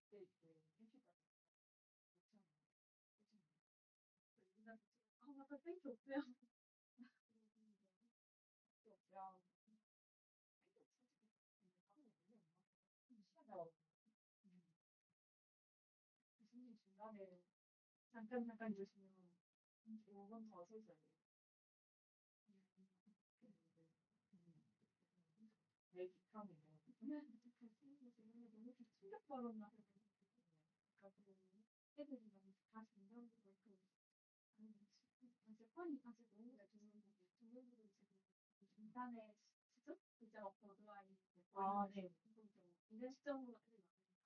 그때 이제 땡큐가 목차는 그래서 맞다 땡큐 없어요. 땡큐 없어요. 땡큐 없어요. 시간이 교수님 중간에 잠깐 주시면 5분 더 써줘야 돼요. 내 비판이네. 너무 충격받았나. 그러니까 애들이 너무 다 중간으로 이제 뻔히 사실 너무 잘 중간으로 지금 중간에 시점? 이제 버드와이 아, 네. 이런 시점으로 애들이 많으니까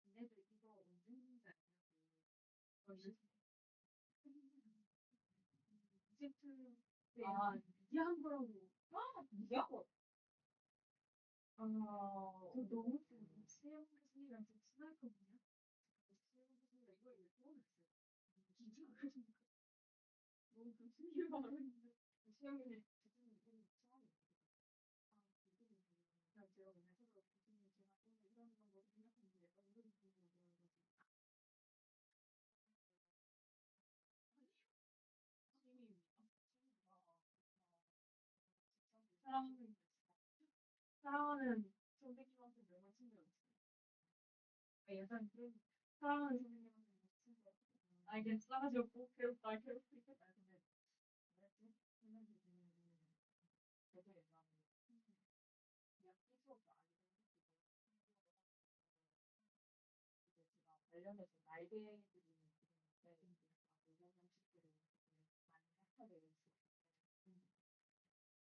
얘네들 이거 언제 했는지 알고 이집트 아, 이해한 거라고 이해하고 저 너무 수영 교수님이랑 좀 친했거든요. 수영 교수님이랑 이거 얘기했어요. 기억을 너무 교수님 말하는데 수영이 교수님 이름이 처음이에요. 교수님 제가 맨날 서로 교수님 제가 오늘 이런 거 생각했는데 약간 이런 부분을 배워가지고 취미입니다. 사랑하는 사랑하는 선생님한테 명을 챙겨줬어요. 약간 그런 사랑하는 선생님한테 명을 챙겨줬어요. 아 이게 싸가지 없고 괴롭고 있겠다. 근데 뭐였지? 선생님이 되게 옛날에 그냥 수업도 아니고 이제 제가 관련해서 날개들이 있는데 이런 형식들을 많이 학습을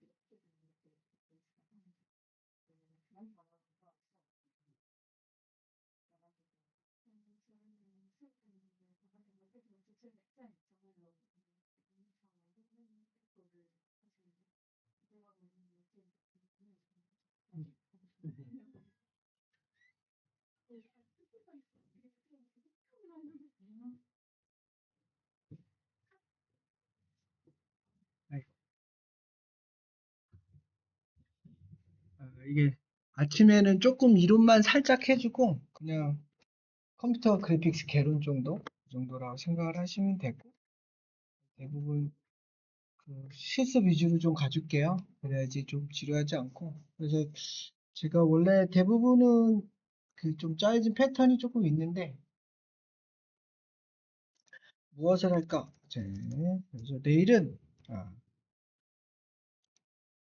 이렇게 되는 게 있어요. 왜냐면 그냥 말하는 거 나가지고 저는 수업하는 거 가가지고 주체 맥장 있잖아요. 그거를 사실 그거는 이렇게 아이고, 이게 아침에는 조금 이론만 살짝 해주고 그냥 컴퓨터 그래픽스 개론 정도 그 정도라고 생각을 하시면 되고 대부분 그 실습 위주로 좀 가줄게요. 그래야지 좀 지루하지 않고. 그래서 제가 원래 대부분은 그 좀 짜여진 패턴이 조금 있는데 무엇을 할까? 그래서 내일은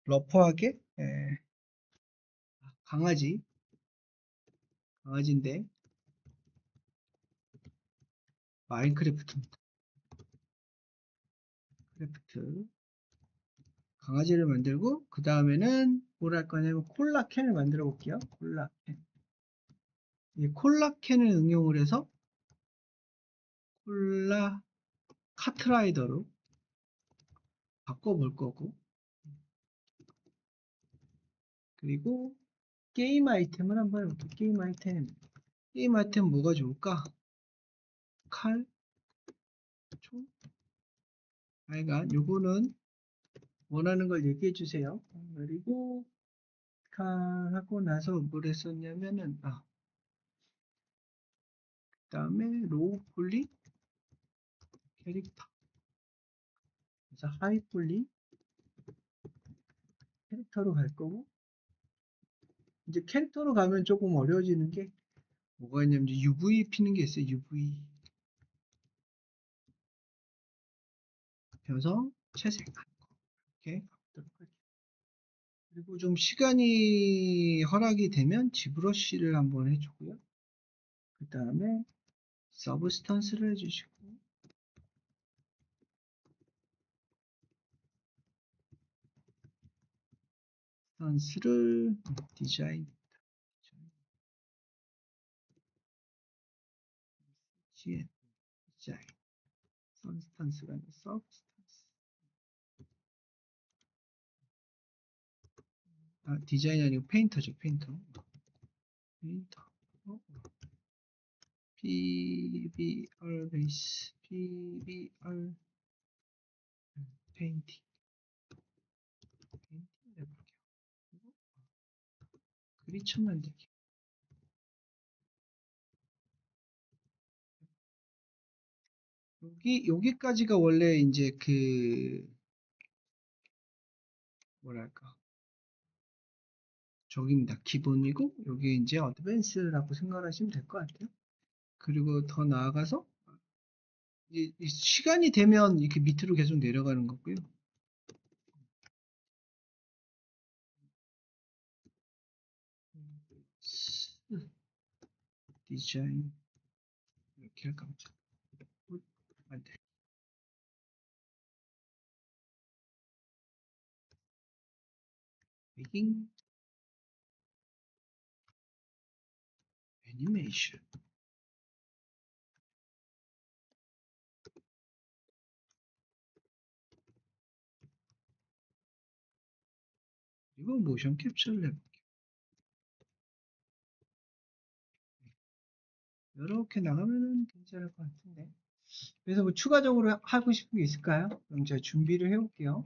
러프하게 강아지인데 마인크래프트입니다. 크래프트 강아지를 만들고 그 다음에는 뭘 할 거냐면 콜라캔을 만들어 볼게요. 콜라캔. 이 콜라캔을 응용을 해서 콜라 카트라이더로 바꿔볼 거고 그리고 게임 아이템을 한번 해볼게요. 게임 아이템 뭐가 좋을까? 칼, 총, 하여간 요거는 원하는 걸 얘기해 주세요. 그리고 하고 나서 뭘 했었냐면은 그다음에 로우 폴리 캐릭터 그래서 하이 폴리 캐릭터로 갈 거고 이제 캐릭터로 가면 조금 어려워지는 게 뭐가 있냐면 이제 UV 피는 게 있어요. UV 펴서 채색 이렇게 가도록 할게요. 그리고 좀 시간이 허락이 되면 지브러쉬를 한번 해주고요. 그 다음에 서브스턴스를 해주시고, 스턴스를 디자인, 디자인, 서브스턴스가 아니라 서브스턴스. 아, 디자인이 아니고 페인터죠, 페인터. 페인터. PBR 베이스, PBR 페인팅. 페인팅 해볼게요. 그리고 그리쳐 만들기. 여기까지가 원래 이제 뭐랄까. 저기입니다. 기본이고, 여기 이제 어드밴스라고 생각하시면 될 것 같아요. 그리고 더 나아가서, 이 시간이 되면 이렇게 밑으로 계속 내려가는 거고요. 디자인, 이렇게 할까 보죠. 안 돼. 베깅, 애니메이션. 그리고 모션 캡처를 해볼게요. 이렇게 나가면은 괜찮을 것 같은데. 그래서 뭐 추가적으로 하고 싶은 게 있을까요? 그럼 제가 준비를 해볼게요.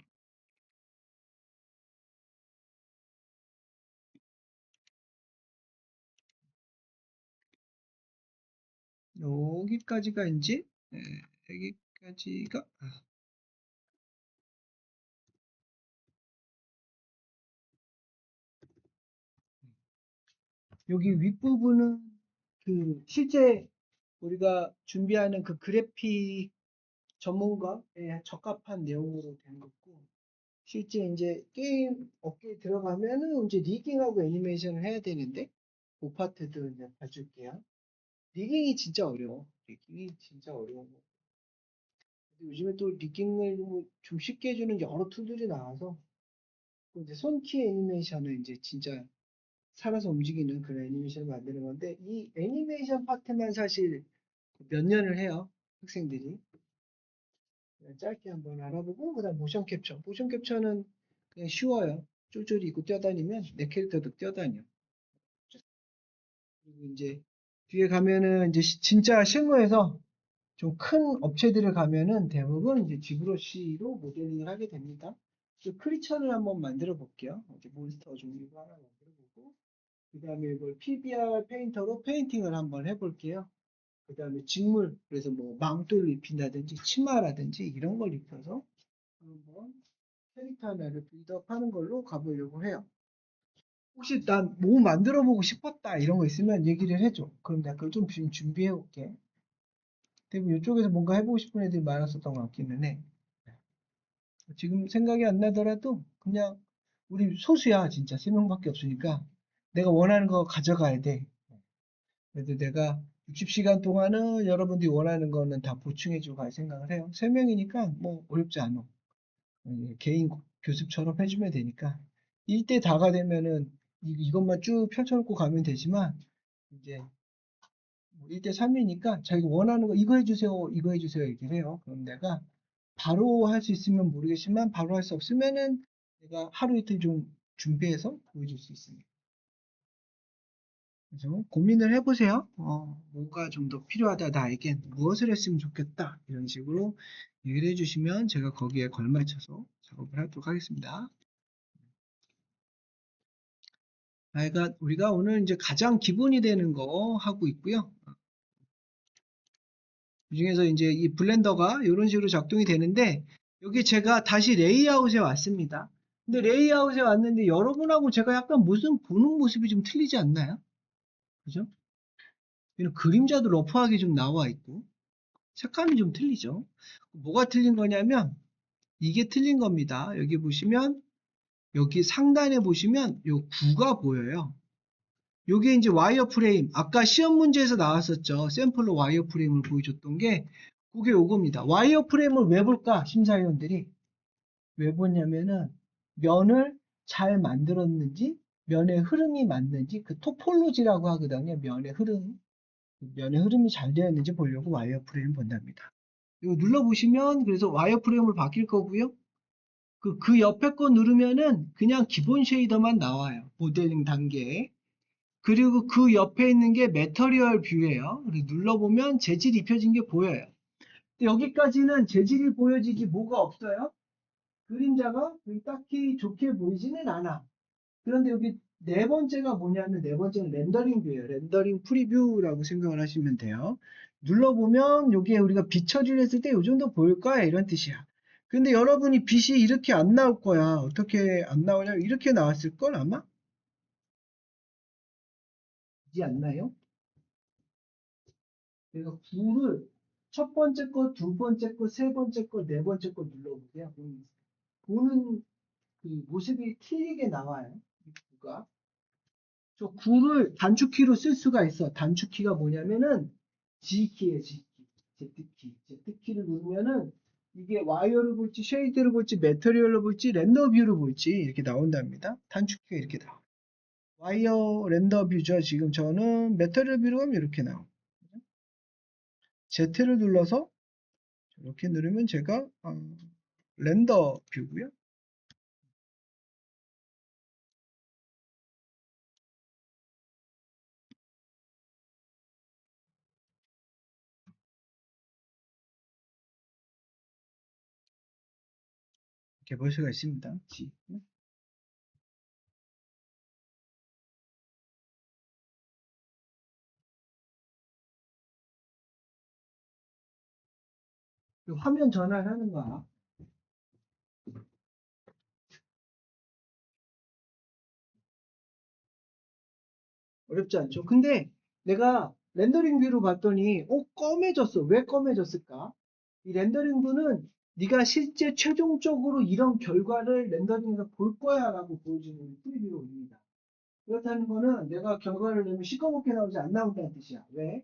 여기까지가 이제, 여기까지가, 여기 윗부분은 실제 우리가 준비하는 그 그래픽 전문가에 적합한 내용으로 된 거고, 실제 이제 게임 업계에 들어가면은 이제 리깅하고 애니메이션을 해야 되는데, 그 파트도 이제 봐줄게요. 리깅이 진짜 어려워. 리깅이 진짜 어려운 거. 요즘에 또 리깅을 뭐좀 쉽게 해주는 여러 툴들이 나와서, 이제 손키 애니메이션은 이제 진짜 살아서 움직이는 그런 애니메이션을 만드는 건데, 이 애니메이션 파트만 사실 몇 년을 해요. 학생들이. 짧게 한번 알아보고, 그 다음 모션 캡처. 모션 캡처는 그냥 쉬워요. 쫄쫄이 입고 뛰어다니면 내 캐릭터도 뛰어다녀. 그리고 이제 뒤에 가면은 이제 진짜 실무에서 좀 큰 업체들을 가면은 대부분 이제 지브러시로 모델링을 하게 됩니다. 크리처를 한번 만들어 볼게요. 이제 몬스터 종류로 하나 만들어 보고, 그 다음에 이걸 PBR 페인터로 페인팅을 한번 해볼게요. 그 다음에 직물, 그래서 뭐 망토를 입힌다든지 치마라든지 이런 걸 입혀서 한번 캐릭터 하나를 빌드업 하는 걸로 가보려고 해요. 혹시 난 뭐 만들어 보고 싶었다 이런 거 있으면 얘기를 해줘. 그럼 내가 그걸 좀 준비해 올게. 대부분 이쪽에서 뭔가 해보고 싶은 애들이 많았었던 것 같기는 해. 지금 생각이 안 나더라도 그냥 우리 소수야 진짜 3명밖에 없으니까 내가 원하는 거 가져가야 돼. 그래도 내가 60시간 동안은 여러분들이 원하는 거는 다 보충해주고 갈 생각을 해요. 3명이니까 뭐 어렵지 않아. 개인 교습처럼 해주면 되니까. 1대 다가 되면은 이것만 쭉 펼쳐놓고 가면 되지만 이제 1대 3이니까 자기가 원하는 거 이거 해주세요, 이거 해주세요 얘기를 해요. 그럼 내가 바로 할 수 있으면 모르겠지만 바로 할 수 없으면은 내가 하루 이틀 좀 준비해서 보여줄 수 있습니다. 그래서 고민을 해보세요. 뭐가 좀 더 필요하다, 나에겐 무엇을 했으면 좋겠다 이런 식으로 얘기를 해주시면 제가 거기에 걸맞춰서 작업을 하도록 하겠습니다. 그러니까 우리가 오늘 이제 가장 기본이 되는 거 하고 있고요. 그 중에서 이제 이 블렌더가 이런 식으로 작동이 되는데 여기 제가 다시 레이아웃에 왔습니다. 근데 레이아웃에 왔는데 여러분하고 제가 약간 무슨 보는 모습이 좀 틀리지 않나요? 그죠? 이런 그림자도 러프하게 좀 나와 있고 색감이 좀 틀리죠. 뭐가 틀린 거냐면 이게 틀린 겁니다. 여기 보시면 여기 상단에 보시면 요 9가 보여요. 요게 이제 와이어 프레임. 아까 시험 문제에서 나왔었죠. 샘플로 와이어 프레임을 보여줬던 게 그게 요겁니다. 와이어 프레임을 왜 볼까? 심사위원들이. 왜 보냐면은 면을 잘 만들었는지, 면의 흐름이 맞는지, 그 토폴로지라고 하거든요. 면의 흐름. 면의 흐름이 잘 되었는지 보려고 와이어 프레임 본답니다. 이거 눌러보시면 그래서 와이어 프레임을 바뀔 거고요. 그 옆에 거 누르면은 그냥 기본 쉐이더만 나와요. 모델링 단계에. 그리고 그 옆에 있는 게 매터리얼 뷰예요. 그리고 눌러보면 재질 입혀진 게 보여요. 근데 여기까지는 재질이 보여지지 뭐가 없어요. 그림자가 딱히 좋게 보이지는 않아. 그런데 여기 네 번째가 뭐냐면 네 번째는 렌더링 뷰예요. 렌더링 프리뷰라고 생각을 하시면 돼요. 눌러보면 여기에 우리가 빛 처리를 했을 때 이 정도 보일 거야 이런 뜻이야. 근데 여러분이 빛이 이렇게 안 나올 거야. 어떻게 안 나오냐면 이렇게 나왔을 걸 아마? 이지 않나요? 그래서 9를 첫 번째 거, 두 번째 거, 세 번째 거, 네 번째 거 눌러보세요. 보는 그 모습이 틀리게 나와요. 이 9가. 저 9를 단축키로 쓸 수가 있어. 단축키가 뭐냐면은 G키예요, G키. Z키. Z키를 누르면은 이게 와이어를 볼지, 쉐이드를 볼지, 매터리얼로 볼지, 렌더 뷰를 볼지 이렇게 나온답니다. 단축키가 이렇게 나와. 와이어 렌더 뷰죠. 지금 저는 매터리얼 뷰로 가면 이렇게 나오고. Z를 눌러서 이렇게 누르면 제가 렌더 뷰고요. 이렇게 볼 수가 있습니다. 화면 전환을 하는 거야. 어렵지 않죠? 근데 내가 렌더링 뷰로 봤더니 검해졌어. 왜 검해졌을까? 이 렌더링 뷰는 네가 실제 최종적으로 이런 결과를 렌더링에서 볼 거야 라고 보여주는 프리뷰입니다. 그렇다는 거는 내가 결과를 내면 시커멓게 나오지 안 나온다는 뜻이야. 왜?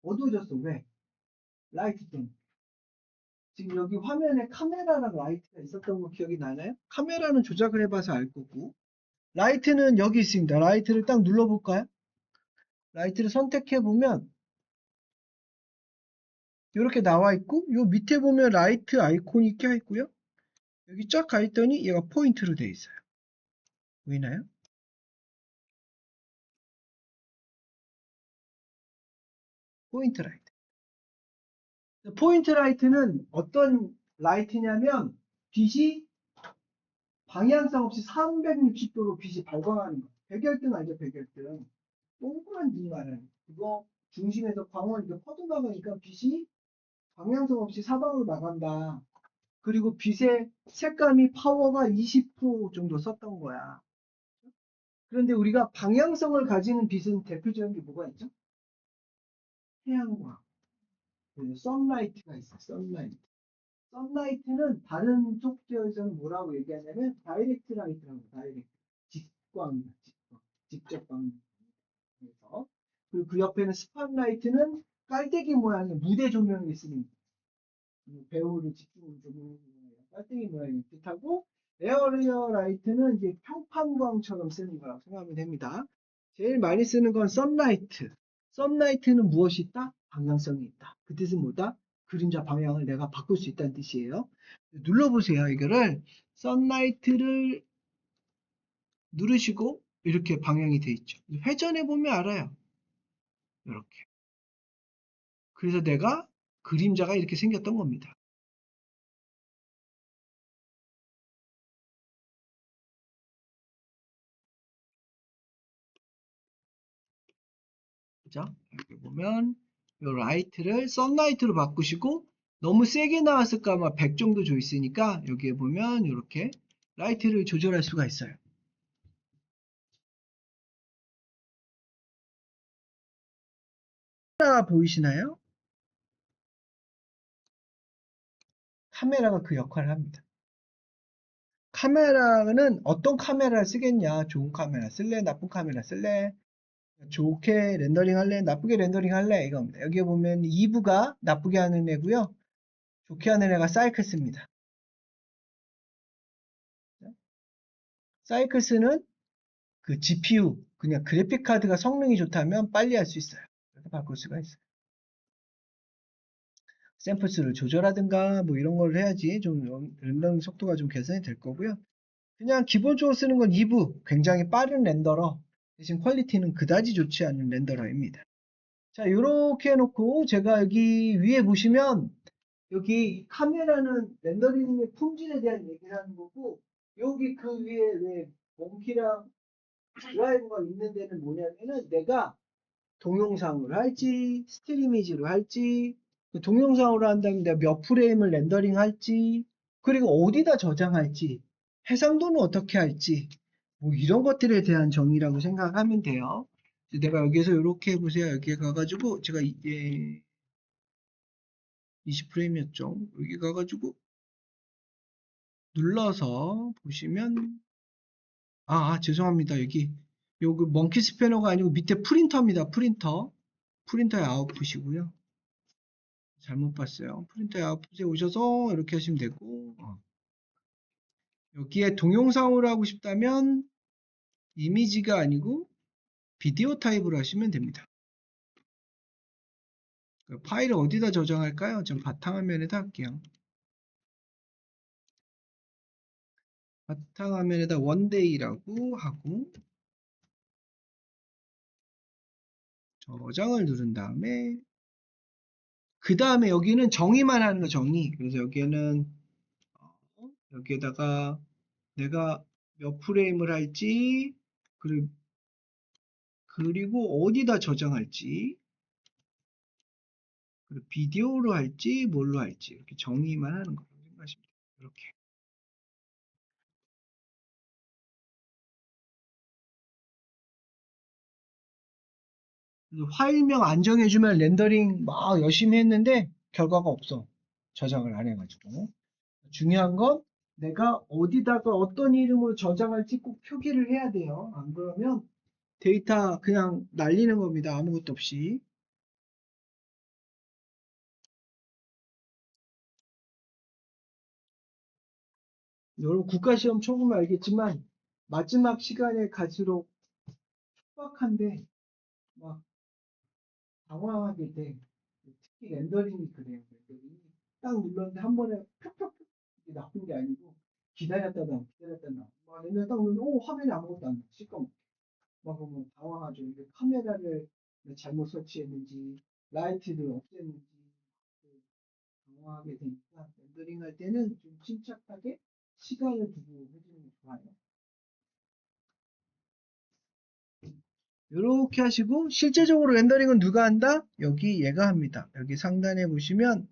어두워졌어. 왜? 라이트 때문에. 지금 여기 화면에 카메라랑 라이트가 있었던 거 기억이 나나요? 카메라는 조작을 해봐서 알 거고 라이트는 여기 있습니다. 라이트를 딱 눌러볼까요? 라이트를 선택해보면 이렇게 나와 있고 요 밑에 보면 라이트 아이콘이 껴 있고요. 여기 쫙 가 있더니 얘가 포인트로 되어 있어요. 보이나요? 포인트 라이트. 포인트 라이트는 어떤 라이트냐면 빛이 방향성 없이 360도로 빛이 발광하는 거. 백열등 알죠? 백열등. 동그란 눈 말하는 그거 중심에서 광원이 이렇게 퍼져나가니까 빛이 방향성 없이 사방으로 나간다. 그리고 빛의 색감이 파워가 20% 정도 썼던 거야. 그런데 우리가 방향성을 가지는 빛은 대표적인 게 뭐가 있죠? 태양광. 그래서 선라이트가 있어. 선라이트. 선라이트는 다른 소프트웨어에서는 뭐라고 얘기하냐면 다이렉트 라이트라고 다이렉트. 직광이다. 직광. 직접 광. 그래서 그리고 그 옆에는 스팟라이트는 깔때기 모양의 무대 조명이 있습니다. 배우를 집중으로 조명하는 깔때기 모양의 뜻하고 에어리어 라이트는 이제 평판광처럼 쓰는 거라고 생각하면 됩니다. 제일 많이 쓰는 건 선라이트. 선라이트는 무엇이 있다? 방향성이 있다. 그 뜻은 뭐다? 그림자 방향을 내가 바꿀 수 있다는 뜻이에요. 눌러보세요. 이거를 선라이트를 누르시고 이렇게 방향이 돼 있죠. 회전해 보면 알아요. 이렇게. 그래서 내가 그림자가 이렇게 생겼던 겁니다. 그죠? 여기 보면 이 라이트를 선라이트로 바꾸시고 너무 세게 나왔을까 아마 100 정도 줘 있으니까 여기에 보면 이렇게 라이트를 조절할 수가 있어요. 카메라 보이시나요? 카메라가 그 역할을 합니다. 카메라는 어떤 카메라를 쓰겠냐? 좋은 카메라 쓸래? 나쁜 카메라 쓸래? 좋게 렌더링 할래? 나쁘게 렌더링 할래? 이겁니다. 여기에 보면 2부가 나쁘게 하는 애고요. 좋게 하는 애가 사이클스입니다. 사이클스는 그 GPU, 그냥 그래픽 카드가 성능이 좋다면 빨리 할 수 있어요. 이렇게 바꿀 수가 있어요. 샘플수를 조절하든가 뭐 이런 걸 해야지 좀 렌더링 속도가 좀 개선이 될 거고요. 그냥 기본적으로 쓰는 건 2부, 굉장히 빠른 렌더러, 대신 퀄리티는 그다지 좋지 않은 렌더러입니다. 자, 이렇게 해놓고 제가 여기 위에 보시면 여기 카메라는 렌더링의 품질에 대한 얘기를 하는 거고, 여기 그 위에 왜 몽키랑 드라이브가 있는 데는 뭐냐면은 내가 동영상으로 할지 스트리미지로 할지, 그 동영상으로 한다면 내가 몇 프레임을 렌더링 할지, 그리고 어디다 저장할지, 해상도는 어떻게 할지, 뭐 이런 것들에 대한 정의라고 생각하면 돼요. 내가 여기서 이렇게 해보세요. 여기에 가가지고 제가 이게 20프레임이었죠. 여기 가가지고 눌러서 보시면 죄송합니다. 여기 요거 멍키 스패너가 아니고 밑에 프린터입니다. 프린터의 아웃풋이고요. 잘못 봤어요. 프린터의 아웃풋에 오셔서 이렇게 하시면 되고, 여기에 동영상으로 하고 싶다면 이미지가 아니고 비디오 타입으로 하시면 됩니다. 그 파일을 어디다 저장할까요? 전 바탕화면에다 할게요. 바탕화면에다 원데이라고 하고 저장을 누른 다음에 그 다음에 여기는 정의만 하는 거, 정의. 그래서 여기에는 여기에다가 내가 몇 프레임을 할지, 그리고 어디다 저장할지, 그리고 비디오로 할지 뭘로 할지 이렇게 정의만 하는 거라고 생각하시면 돼요. 이렇게. 그래서 파일명 안 정해주면 렌더링 막 열심히 했는데 결과가 없어. 저장을 안 해가지고. 중요한 건 내가 어디다가 어떤 이름으로 저장할지 꼭 표기를 해야 돼요. 안 그러면 데이터 그냥 날리는 겁니다. 아무것도 없이. 여러분 국가시험 쳐보면 알겠지만 마지막 시간에 갈수록 촉박한데 막 당황하게 돼. 특히 렌더링이 그래요. 렌더링이 딱 눌렀는데 한 번에 푹푹푹, 이게 나쁜 게 아니고 기다렸다 막 렌더 딱 누르면 화면에 아무것도 안 나. 시꺼멓게. 막 그러면 당황하죠. 이게 카메라를 잘못 설치했는지 라이트를 없앴는지 당황하게 되니까 렌더링 할 때는 좀 침착하게 시간을 두고 해주는 게 좋아요. 이렇게 하시고 실제적으로 렌더링은 누가 한다? 여기 얘가 합니다. 여기 상단에 보시면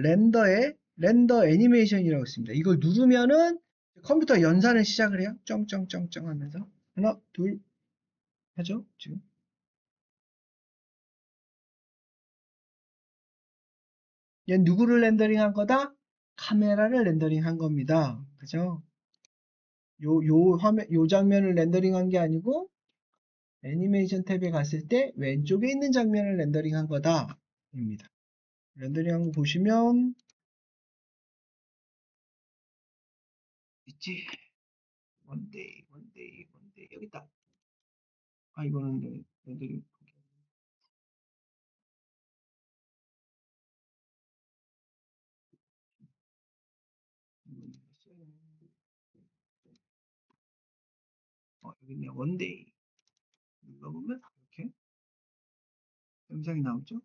렌더 애니메이션이라고 있습니다. 이걸 누르면은 컴퓨터 연산을 시작을 해요. 쩡쩡쩡쩡 하면서 하나 둘 하죠. 지금 얘 누구를 렌더링 한 거다? 카메라를 렌더링 한 겁니다. 그죠? 요 화면, 요 장면을 렌더링 한 게 아니고 애니메이션 탭에 갔을 때 왼쪽에 있는 장면을 렌더링 한 거다. 입니다. 렌더링 한 거 보시면 있지? 원데이 여기 있다. 이거는 렌더링 여기 있네. 원데이 눌러보면 이렇게 영상이 나오죠?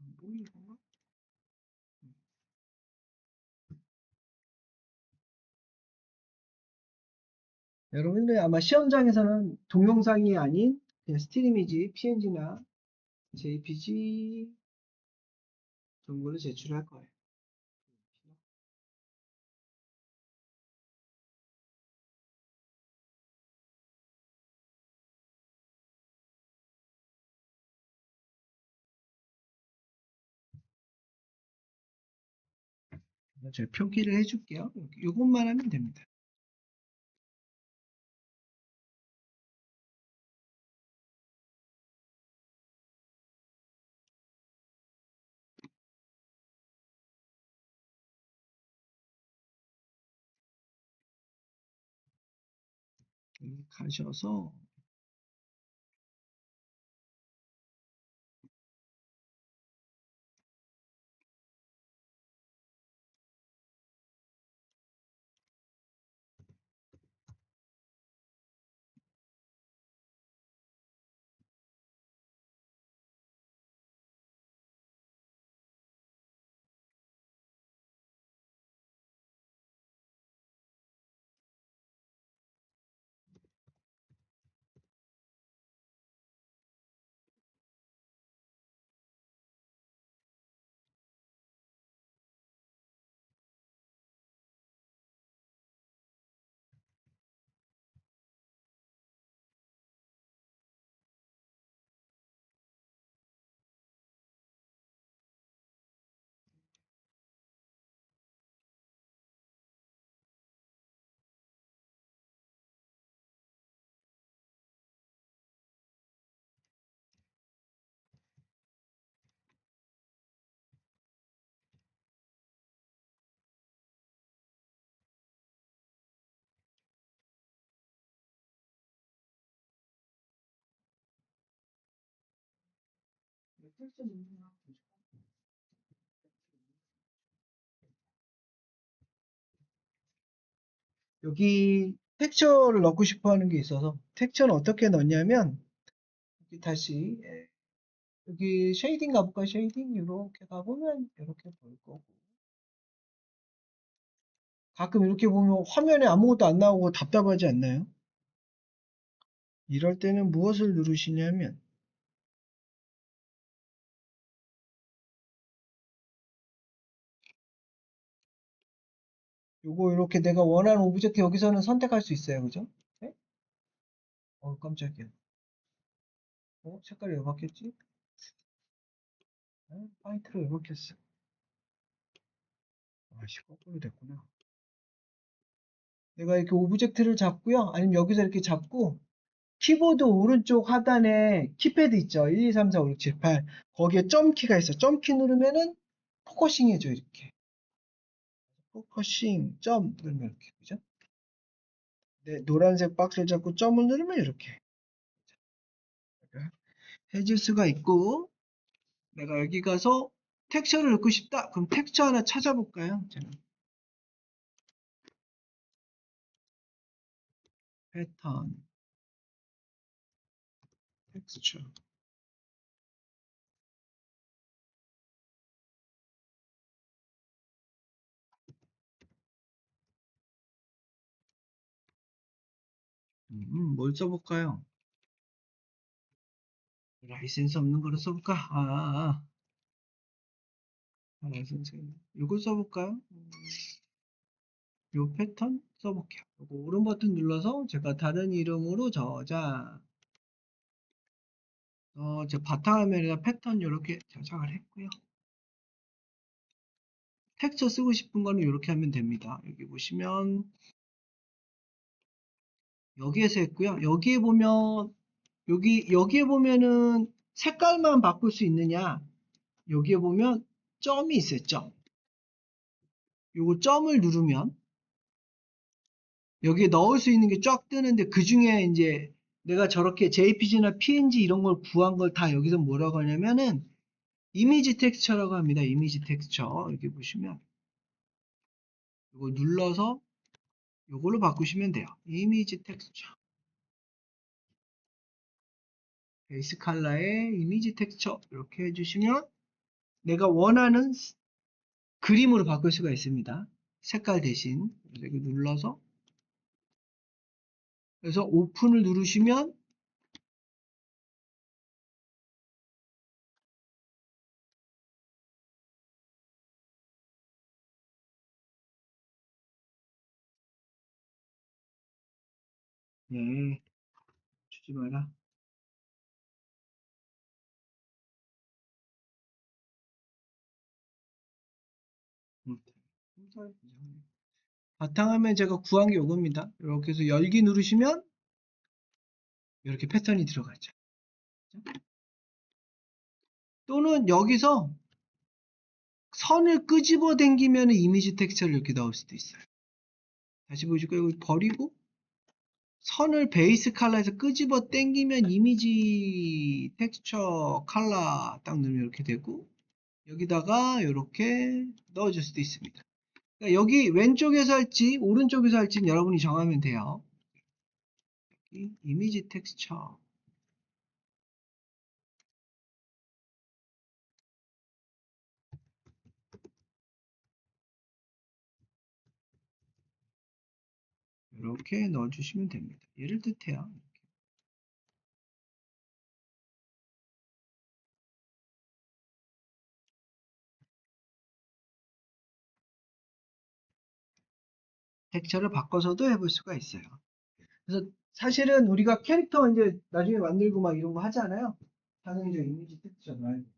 안 보이는 건가? 여러분들 아마 시험장에서는 동영상이 아닌 그냥 스트리미지, PNG나 JPG 정보를 제출할 거예요. 제가 표기를 해줄게요. 이것만 하면 됩니다. 여기 가셔서 여기 텍스처를 넣고 싶어 하는 게 있어서 텍스처는 어떻게 넣냐면 여기 다시 여기 쉐이딩 가볼까? 쉐이딩 이렇게 가보면 이렇게 보일 거고 가끔 이렇게 보면 화면에 아무것도 안 나오고 답답하지 않나요? 이럴 때는 무엇을 누르시냐면 요거 이렇게 내가 원하는 오브젝트 여기서는 선택할 수 있어요. 그죠? 네? 깜짝이야. 색깔이 왜 바뀌었지? 화이트로 왜 바뀌었어? 아씨, 거꾸로 됐구나. 내가 이렇게 오브젝트를 잡고요. 아니면 여기서 이렇게 잡고 키보드 오른쪽 하단에 키패드 있죠? 1, 2, 3, 4, 5, 6, 7, 8. 거기에 점키가 있어. 점키 누르면은 포커싱 해줘, 이렇게. 포커싱, 점 누르면 이렇게. 그죠? 네, 노란색 박스를 잡고 점을 누르면 이렇게 해줄 수가 있고, 내가 여기 가서 텍스처를 넣고 싶다. 그럼 텍스처 하나 찾아볼까요? 제가 패턴, 텍스처. 뭘 써볼까요? 라이센스 없는 거로 써볼까? 라이센스. 이거 써볼까요? 요 패턴 써볼게요. 요거 오른 버튼 눌러서 제가 다른 이름으로 저장. 제 바탕화면에다 패턴 이렇게 저장을 했고요. 텍스처 쓰고 싶은 거는 이렇게 하면 됩니다. 여기 보시면 여기에서 했고요. 여기에 보면 여기에 보면은 색깔만 바꿀 수 있느냐? 여기에 보면 점이 있어요. 점. 요거 점을 누르면 여기에 넣을 수 있는 게 쫙 뜨는데 그 중에 이제 내가 저렇게 JPG나 PNG 이런 걸 구한 걸 다 여기서 뭐라고 하냐면은 이미지 텍스처라고 합니다. 이미지 텍스처. 여기 보시면 이거 눌러서 이걸로 바꾸시면 돼요. 이미지 텍스처. 베이스 컬러에 이미지 텍스처 이렇게 해주시면 내가 원하는 그림으로 바꿀 수가 있습니다. 색깔 대신 여기 눌러서 그래서 오픈을 누르시면 네, 주지 마라. 바탕화면 제가 구한 게 요겁니다. 이렇게 해서 열기 누르시면 이렇게 패턴이 들어가죠. 또는 여기서 선을 끄집어 당기면 이미지 텍스처를 이렇게 넣을 수도 있어요. 다시 보여줄까요? 이거 버리고 선을 베이스 컬러에서 끄집어 당기면 이미지 텍스처 컬러 딱 누르면 이렇게 되고 여기다가 이렇게 넣어줄 수도 있습니다. 그러니까 여기 왼쪽에서 할지 오른쪽에서 할지는 여러분이 정하면 돼요. 여기 이미지 텍스처 이렇게 넣어주시면 됩니다. 예를 뜻해요. 텍스처를 바꿔서도 해볼 수가 있어요. 그래서 사실은 우리가 캐릭터 이제 나중에 만들고 막 이런 거 하잖아요. 당연히 저 이미지 텍스처 넣어야 돼요.